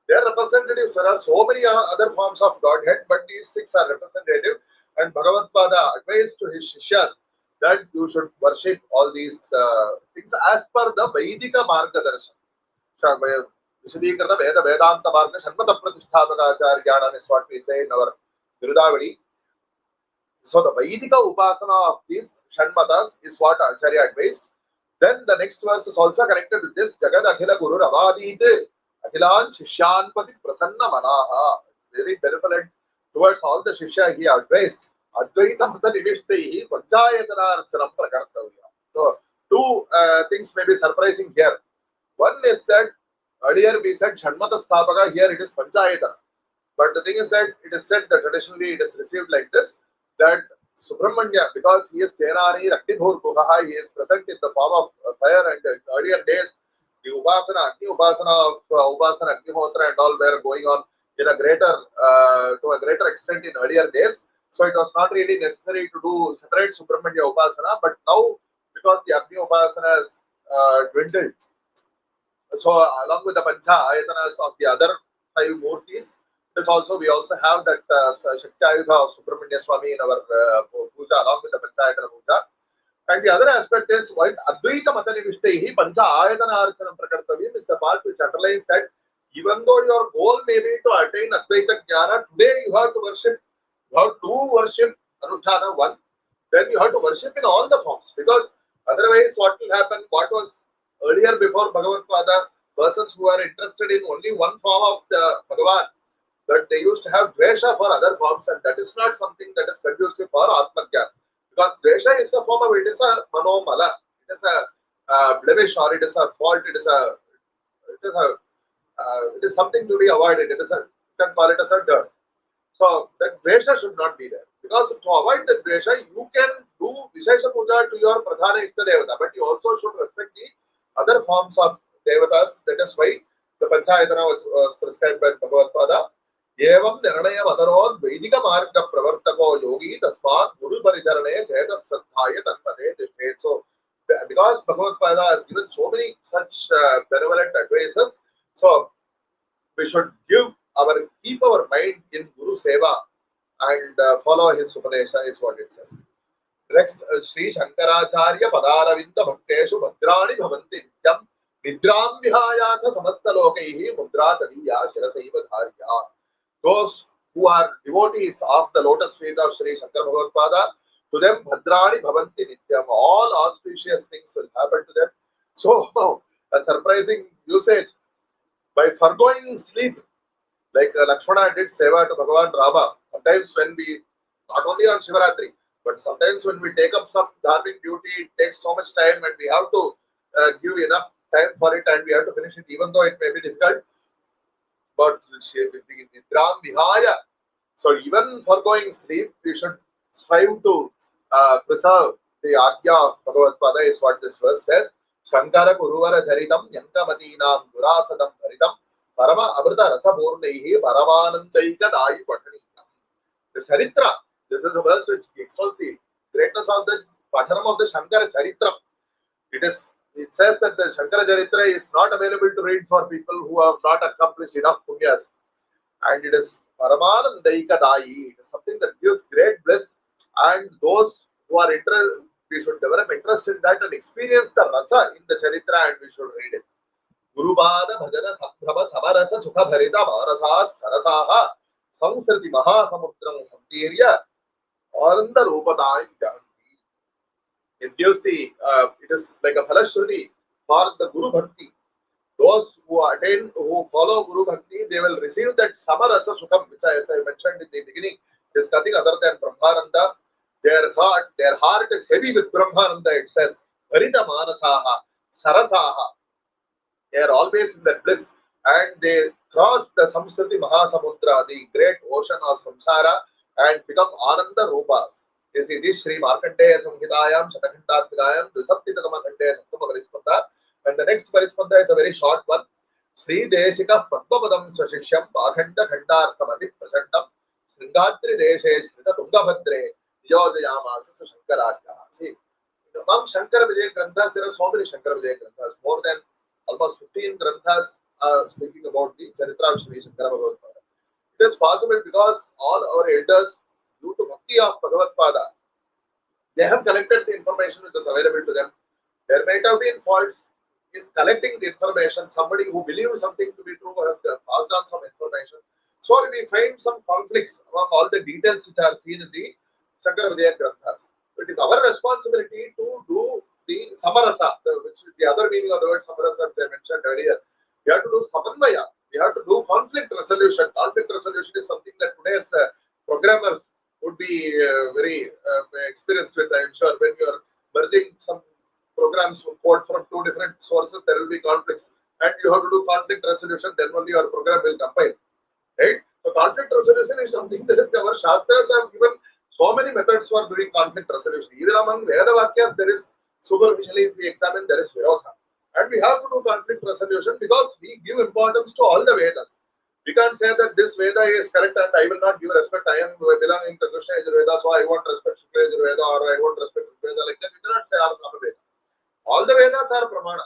they are representatives. There are so many other forms of Godhead, but these 6 are representative. And Bhagavatpada advised to his Shishyas that you should worship all these things as per the Vaidika Marga Darshan. Vishadīkrata Veda Vedanta Marga Shanmata Pratisthapakacharya is what we say in our Virudavadi. So the Vaidika Upasana of these Shanmatas is what Acharya advised. Then the next verse is also connected with this. Jagad Akhila Guru Ravadite Akhilan Shishyanpati Prasanna Manaha. Very benevolent towards all the Shishya he advised. Advaita Mata Nivishtahi Panchayatanarthanam Prakartavya. So 2 things may be surprising here. One is that earlier we said Shanmata Sthapaka, here it is Panchayatana. But the thing is that it is said that traditionally it is received like this, that Subramanya, because he is Tenari, Rakidhur Kuhaha, he is present in the form of fire, and in earlier days, the Upasana, Agni Upasana of Upasana, Agnihotra and all were going on in a greater, to a greater extent in earlier days. So it was not really necessary to do separate Subramanya Upasana, but now, because the Agni Upasana has dwindled, so along with the Pancha Ayatanas of the other 5 Murtis, we also have that Shakti Ayudha of Subramanya Swami in our puja along with the Panchayatana puja. And the other aspect is while Advaita Matanivishtahi Pancha Ayatana Archanam Prakartavim is the part which underlines that even though your goal may be to attain Advaita Jnana, today you have to worship, Anudhana 1, then you have to worship in all the forms, because otherwise what will happen, what was earlier before Bhagavatpada, persons who are interested in only one form of the Bhagavan, but they used to have vishesha for other forms, and that is not something that is conducive for Atmajnana. Because vishesha is a form of, it is a manomala, it is a blemish, or it is a fault, it is something to be avoided, you can call it as a dirt. So that vishesha should not be there. Because to avoid that vishesha, you can do vishesha puja to your Pradhana Ishta Devata, but you also should respect the other forms of Devatas. That is why the Panchayatana was prescribed by Bhagavatpada. Evam Nirnaya Madarod Vedika Marga Upadesha is what it says. Next, Shri Shankaracharya Padaravinda Bhakteshu Bhadrani Bhavanti Nityam Nidram Vihayatha Samasta Lokaihi Mudra Tadiya Shirasaiva Dharya. Those who are devotees of the lotus feet of Shri Shankara Vaibhavam, to them Bhadrani Bhavanti Nityam. All auspicious things will happen to them. So, a surprising usage by forgoing sleep, like Lakshmana did seva to Bhagavan Rama. Sometimes when we, not only on Shivaratri, but sometimes when we take up some dharmic duty, it takes so much time and we have to give enough time for it and we have to finish it, even though it may be difficult. But Nidram Vihaya, so even for going sleep, we should strive to preserve the Agya of Bhagavatpada, is what this verse says. Shankara Guruvara Jaritam Yankamatinam Durasadam Haritam Parama Avrta Rasa Purnaihi Paramanandaika Dayi Pataniyam. The Charitra, this is a verse which exalts the greatness of the Pathanam of the Shankara Charitra. It says that the Shankara Charitra is not available to read for people who have not accomplished enough punyas. And it is Paramanandaika Dayi. It is something that gives great bliss, and those who are interested, we should develop interest in that and experience the rasa in the Charitra, and we should read it. Gurubada Bhajana Sabhrama Samarasa Sukha Bharita Marasa Sarasaha Samsriti Mahasamudram Samtirya Ananda Rupatayam Jahanti. It gives the, it is like a Falashruti for the Guru Bhakti. Those who attain, who follow Guru Bhakti, they will receive that Samarasa Sukham, which as I mentioned in the beginning, is nothing other than Brahmananda. Their heart is heavy with Brahmananda itself. Varita Manasaha, Sarasaha. They are always in that bliss. And they cross the Samskriti Mahasamudra, the great ocean of samsara, and become Ananda Rupa. This is the Shri Markandeya Samhitayam, Shatakhantatvidayam, Dusaptitama Kandeya Sattama Parispada. And the next Parispada is a very short one. Sri Deshika Padmapadam Swashishyam, Akhanda Khandarthamati Prasandam, Sringatri Deshe, Srita Tungabhadre, Yojayamasa Shankaracharya. Among Shankara Vijay Granthas, there are so many Shankara Vijay Granthas, more than almost 15 Granthas speaking about the Charitra of Shri Shankara Vaibhavam. It is possible because all our elders, due to Bhakti of Bhagavatpada, they have collected the information which is available to them. There might have been faults in collecting the information. Somebody who believes something to be true has passed on some information. So we find some conflicts among all the details which are seen in the Shankara Vijaya Granthas. It is our responsibility to do the Samarasa, which is the other meaning of the word Samarasa I mentioned earlier. We have to do Samanvaya. We have to do conflict resolution. Conflict resolution is something that today's programmers would be very experienced with, I am sure. When you are merging some programs code from two different sources, there will be conflicts. And you have to do conflict resolution, then only your program will compile. Right? So conflict resolution is something that our Shastras have given so many methods for doing conflict resolution. Even among Veda Vakyas, there is superficially, if we examine, there is Virodha. And we have to do conflict resolution because we give importance to all the Vedas. We can't say that this Veda is correct and I will not give respect. I am belonging to Krishna Yajurveda, so I won't respect Shukla Yajurveda, or I won't respect Veda, like that. We cannot say our Veda. All the Vedas are Pramana.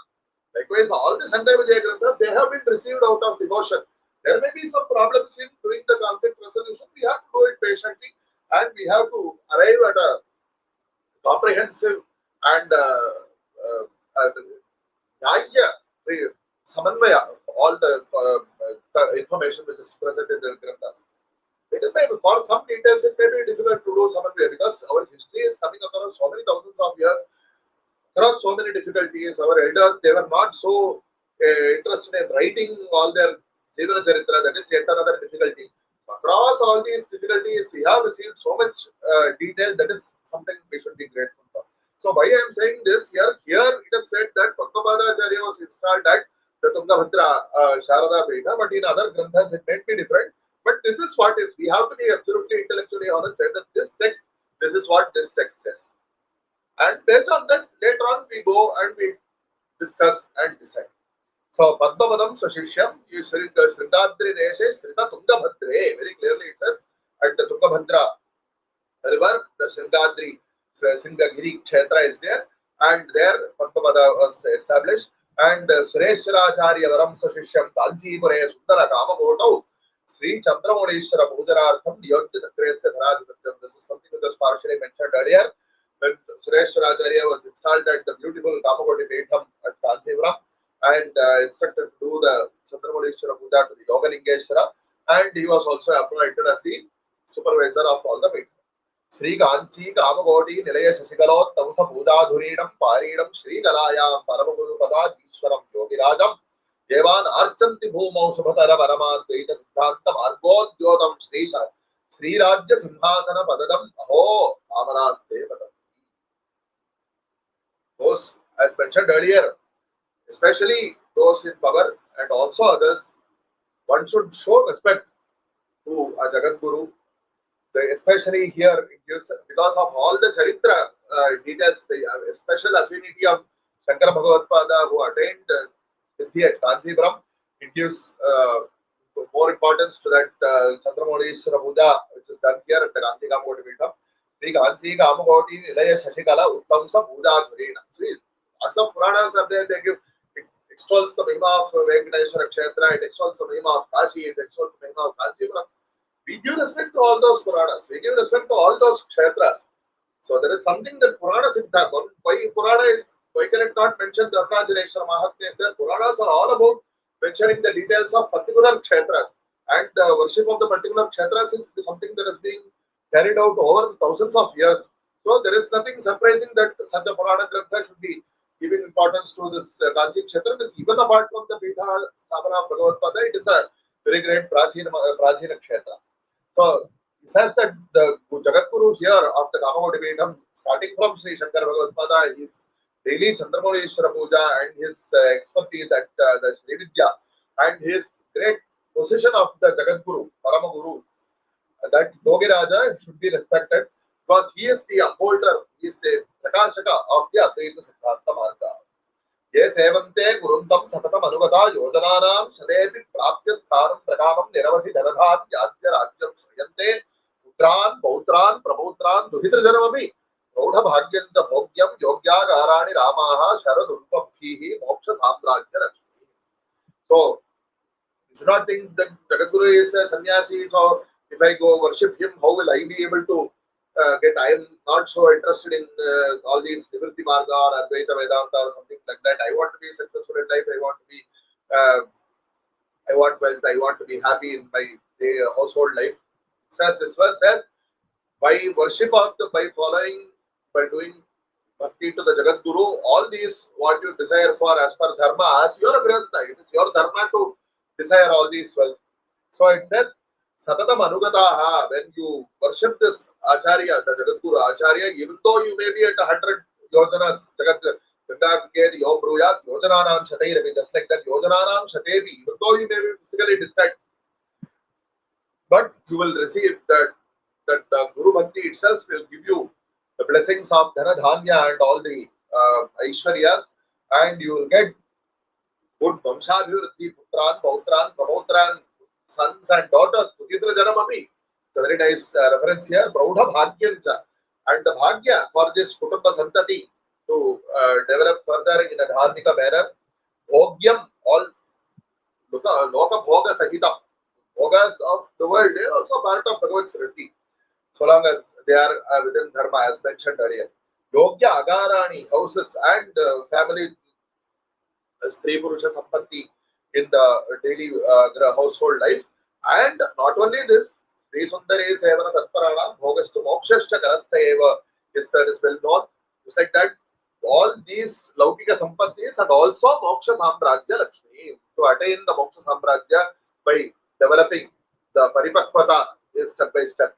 Likewise, all the Shankara Vijaya Granthas, they have been received out of devotion. There may be some problems in doing the conflict resolution. We have to do it patiently and we have to arrive at a comprehensive and Samanvaya of all the information which is present in the Granthas. It is maybe for some details, it may be difficult to do Samanvaya because our history is coming across so many thousands of years, across so many difficulties. Our elders, they were not so interested in writing all their Jivana Charitra, that is yet another difficulty. Across all these difficulties, we have received so much detail, that is something we should be grateful for. So why I am saying this, here it is said that Bhagavatpada Acharya was installed at the Tungabhadra Sharada Peta, but in other Granthas it may be different. But this is what is, we have to be absolutely intellectually honest, say that this text, this is what this text says. And based on that, later on we go and we discuss and decide. So Padmapadam Swashishyam, you Sringadri Deshe, Srita Tungabhadre, very clearly it says, at the Tungabhadra river, the Sringadri Singagiri Kshetra is there, and there Padmapada was established, and Sureshwaracharya Varam Swashishyam Kalchipure Sundara Kamakoto, Shri Chandramurishwara Pujarartham Yogya Sakriyasya Dhanadipathyam. This is something that was partially mentioned earlier when Sureshwaracharya was installed at the beautiful Kamakoti Peetham at Kanchipuram and instructed to do the Chandramurishwara Puja to the Yogalingeshwara, and he was also appointed as the supervisor of all the Peetham. Shri Kanchi Kamakoti Nilaya Shasikalot Tamsa Puja Dhuridam Paridam Shri Galayam Paramagurupada Ishwaram Yogirajam Devan Archanti Bhumau Subhatara Varama Dvaita Siddhantam Argodyotam Sri Rajya Simhasana Padadam Aho Amaraste Padam. Those, as mentioned earlier, especially those in power and also others, one should show respect to a Jagat Guru. Especially here, because of all the Charitra details, the special affinity of Shankara Bhagavatpada who attained Siddhi at Kanchipuram, it gives more importance to that Chandramurishwara Puja which is done here at the Kanchi Kamakoti Peetham. Shri Kanchi Kamakoti Nilaya Shashikala Uttamsa Puja Dhurina. See, lots of Puranas are there, they give, it extols the Mahima of Venkateshwara Kshetra, it extols the Mahima of Kashi, it extols the Mahima of Kanchipuram. We give respect to all those Puranas, we give respect to all those Kshetras. So there is something that Purana Siddha, why Purana is, why can it not mention the Arnajuleshwara Mahatmya? Puranas are all about mentioning the details of particular Kshetras, and the worship of the particular Kshetras is something that is being carried out over thousands of years. So there is nothing surprising that such a Purana Grantha should be giving importance to this Kanchi Kshetra. Even apart from the Peetha Samara Bhagavatpada, it is a very great Prachina Kshetra. So it says that the Jagat Guru here of the Kamakoti Peetham, starting from Shri Shankara Vaibhavam, his daily Chandramurishwara Puja and his expertise at the Sri Vidya and his great position of the Jagat Guru, Parama Guru, that Yogi Raja should be respected because he is the upholder, he is the Prakashaka of the Advaita Siddhanta Marga. Ye sevante guruntam satatam anugata yojananam sadevi prapya stharam prakamam niravati dhanadhat yasya rajyam sriyante putran pautran prapautran duhitra janamami Raudha Bhagyanta Bhogyam Yogyagarani Ramaha Sharadurpabhihi Moksha Samrajya Lakshmi. So, you should not think that Jagadguru is a sannyasi, so if I go worship him, how will I be able to get? I am not so interested in all these Nivritti Marga or Advaita Vedanta or something like that. I want to be successful in life, I want to be, I want wealth, I want to be happy in my household life. Says this verse says, by worship of the, by following, by doing bhakti to the Jagat Guru, all these what you desire for as per dharma, as your grantha, it is your dharma to desire all these wealth. So it says, Satatam Anugataha, when you worship this Acharya, the Jagat Guru Acharya, even though you may be at 100 yojanas, Jagat Guru, Yo Bruyat, Yojananam Shateiravi, just like that, Yojananam Shatevi, even though you may be physically distant, but you will receive that the Guru Bhakti itself will give you the blessings of Dhana Dhanya and all the Aishwaryas, and you will get good Vamshabhivriddhi, Putran, Pautran, Pramotran, sons and daughters, Sukitra Janamami. The very nice reference here, Praudha Bhagyanta, and the Bhagya for this Kutumba Santati to develop further in a Dharmika manner. Bhogyam, all Loka Bhoga Sahitam, Bhogas of the world, they are also part of Bhagavad Sriti, so long as they are within Dharma, as mentioned earlier. Yogya Agarani, houses and family, Sri Purusha Sampatti in the daily household life. And not only this, Sri Sundari Sevana Tatparana, Bhogastu Mokshashcha Karasta Eva, is well known. It's like that, all these Laukika Sampattis and also Moksha Samrajya Lakshmi, to attain the Moksha Samrajya by developing the Paripakvata is step by step.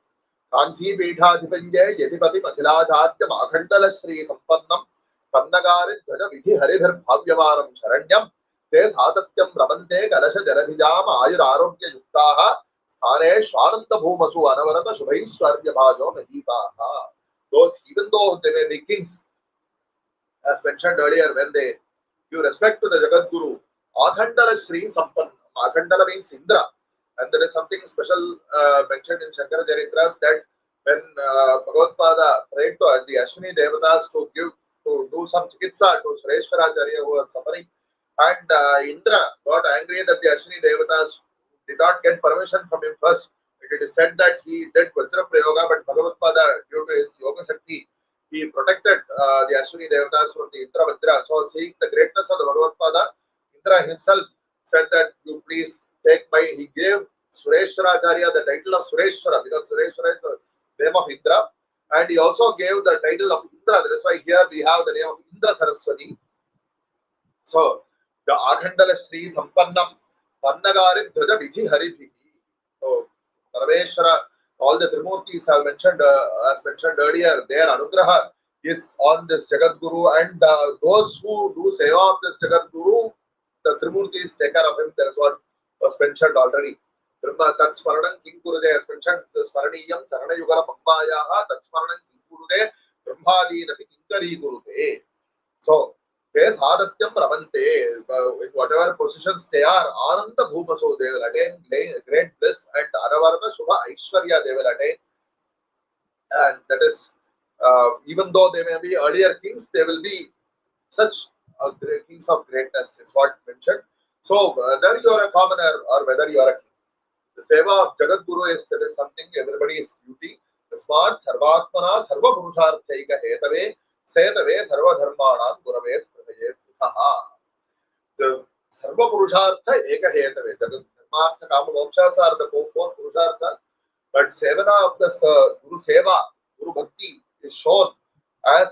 Kanchi Peetha Dipanje Yatipati Mathilajatya Makhandala Sri Sampannam Pannagari Dhaja Vidhi Haridhar Bhavyavaram Sharanyam Te Satatyam Ramante Galasha Jaradhijam Ayur Arogya Yuktaha Hane Shwaranta Bhumasu Anavarata Shubhaiswarya Bhajo Najipaha. Those, even though they may be kings, as mentioned earlier, when they give respect to the Jagat Guru, Akhandala Sri Sampanna, Akhandala means Indra. And there is something special mentioned in Shankara Charitra that when Bhagavatpada prayed to the Ashwini Devatas to do some chikitsa to Sureshwaracharya who was suffering, and Indra got angry that the Ashwini Devatas did not get permission from him first. It is said that he did Vajra Prayoga, but Bhagavatpada, due to his Yoga Shakti, he protected the Ashwini Devatas from the Indra Vajra. So, seeing the greatness of the Bhagavatpada, Indra himself said that you please take my, he gave Sureshwaracharya the title of Sureshwara, because Sureshwara is the name of Indra, and he also gave the title of Indra. That is why here we have the name of Indra Saraswati. So, the Akhandala Sri Sampannam Pannagari Dhaja Vidhi Haridhi. So, Parameshwara, all the Trimurtis have mentioned, as mentioned earlier, their Anugraha is on this Jagat Guru, and those who do seva of this Jagat Guru, the Trimurtis take care of him. That is what was mentioned already. Brahma Tatsmaranam Kinkurude has mentioned the Smaraniyam Sarana Yugala Pambayaha Tatsmaranam Kinkurude Brahmadi Napi Kinkari Gurude. So, they Sadatyam Ravante, in whatever positions they are, Ananda Bhumaso, they will attain great bliss, and Aravarna Shubha Aishwarya they will attain. And that is, even though they may be earlier kings, they will be such kings of greatness, is what mentioned. So, whether you are a commoner or whether you are a king, the seva of Jagat Guru is, that is something everybody is duty. Tasmat Sarvatmana Sarva Purusharthaika Hetave Setave Sarva Dharmanam Gurave Prataye Sutaha. The Sarva Purushartha Eka Hetave. The Dharmartha Kama Mokshas are the four Purusharthas, but Sevana of the Guru Seva, Guru Bhakti is shown as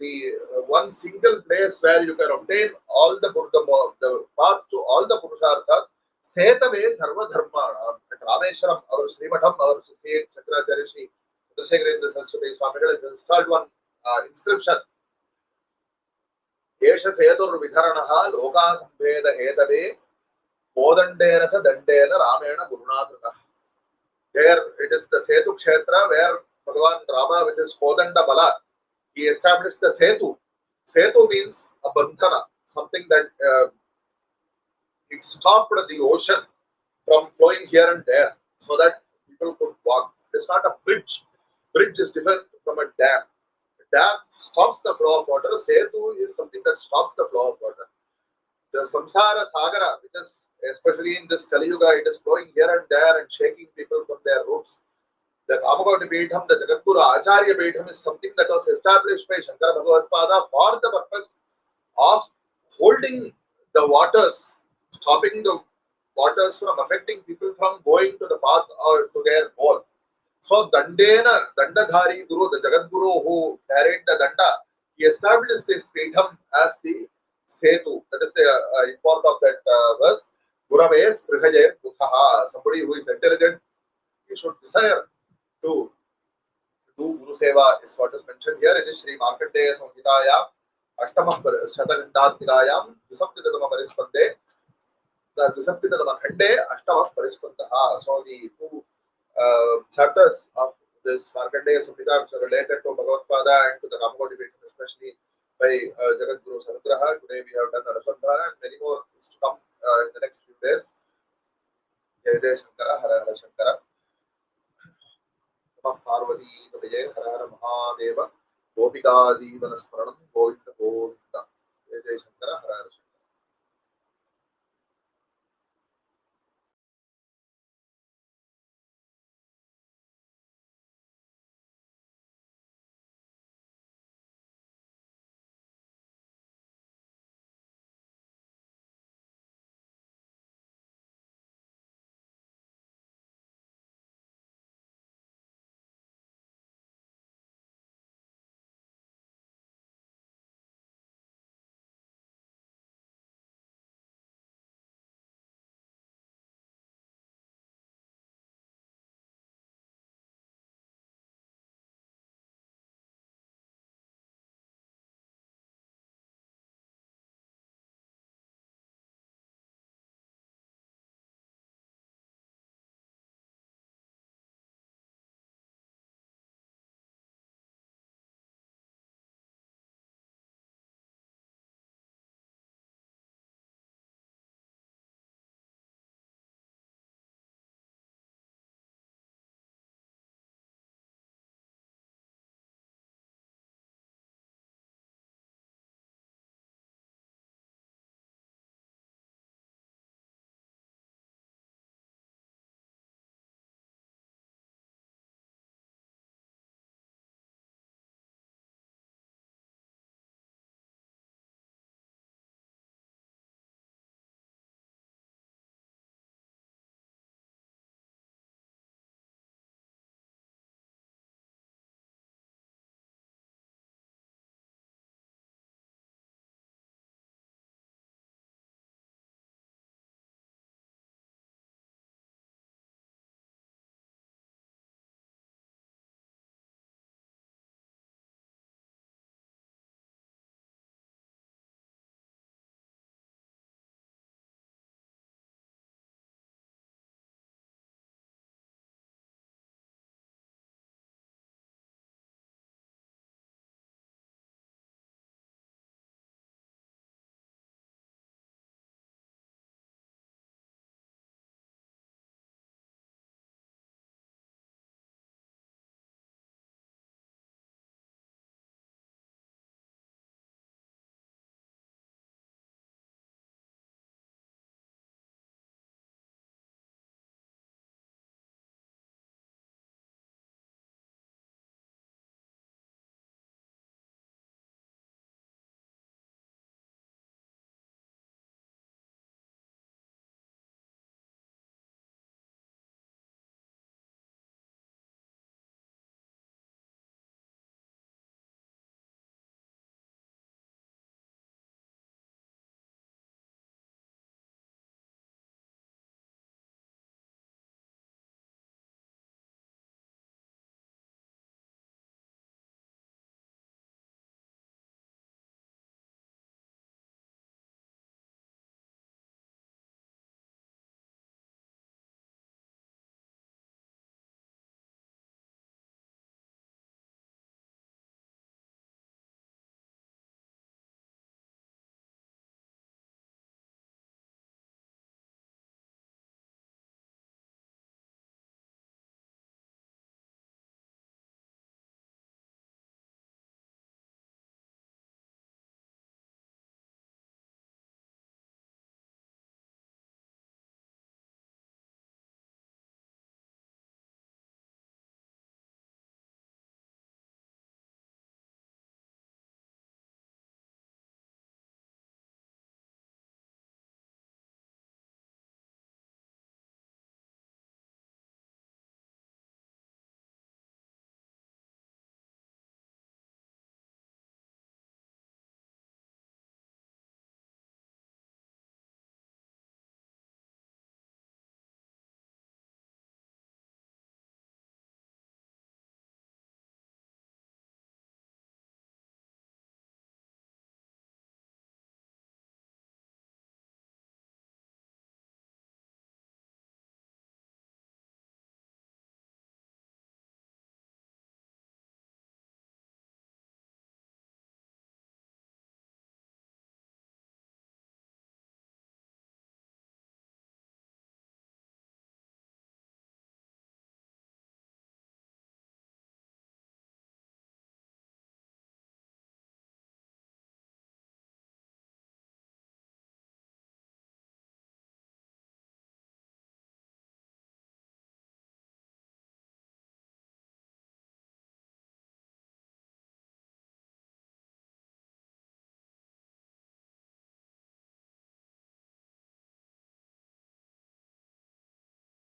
the one single place where you can obtain all the path to all the Purusharthas. Setave Sarva Dharmanam. At Rameshwaram, our Srimatham, our Sri Shankara Shri Shankara Vaibhavam has installed one inscription. Esha Setur Vidharanaha Loka Sambheda Hetave Podandena Dandena Ramena Gurunadrika. There it is the Setu Kshetra where Bhagavan Rama with his Podanda Bala, he established the Setu. Setu means a bandhana, something that it stopped the ocean from flowing here and there so that people could walk. It is not a bridge. Bridge is different from a dam. A dam stops the flow of water. Setu is something that stops the flow of water. The Samsara Sagara, which is especially in this Kali Yuga, it is flowing here and there and shaking people from their roots. The Kamagoti Peetham, the Jagadguru Acharya Peetham is something that was established by Shankara Bhagavatpada for the purpose of holding the waters, stopping the waters from affecting people from going to the path or to their goal. So Dandena, Dandadhari Guru, the Jagadguru who carried the Danda, he established this Peetham as the Setu. That is the import of that verse. Gurave Prihaje Dukhaha. Somebody who is intelligent, he should desire to do Guru Seva, is what is mentioned here. It is Shri Markandeya Samhita Ashtamam Shatarindatnigayam Dusaptidama Parispande. The Dusaptidama Khande Ashtamam Parispandaha. So the two chapters of this Markandeya Samhita which are related to Bhagavatpada and to the Kamagoti Peetham, especially by Jagadguru Sanugraha. Today we have done Aradhana and many more to come in the next few days. Jai Jai Shankara, Hara Hara Shankara. Parvati Vijay Hara Hara Mahadeva Gopika Jeevan Smaranam Govinda Govinda. Jai Jai Shankara, Hara Hara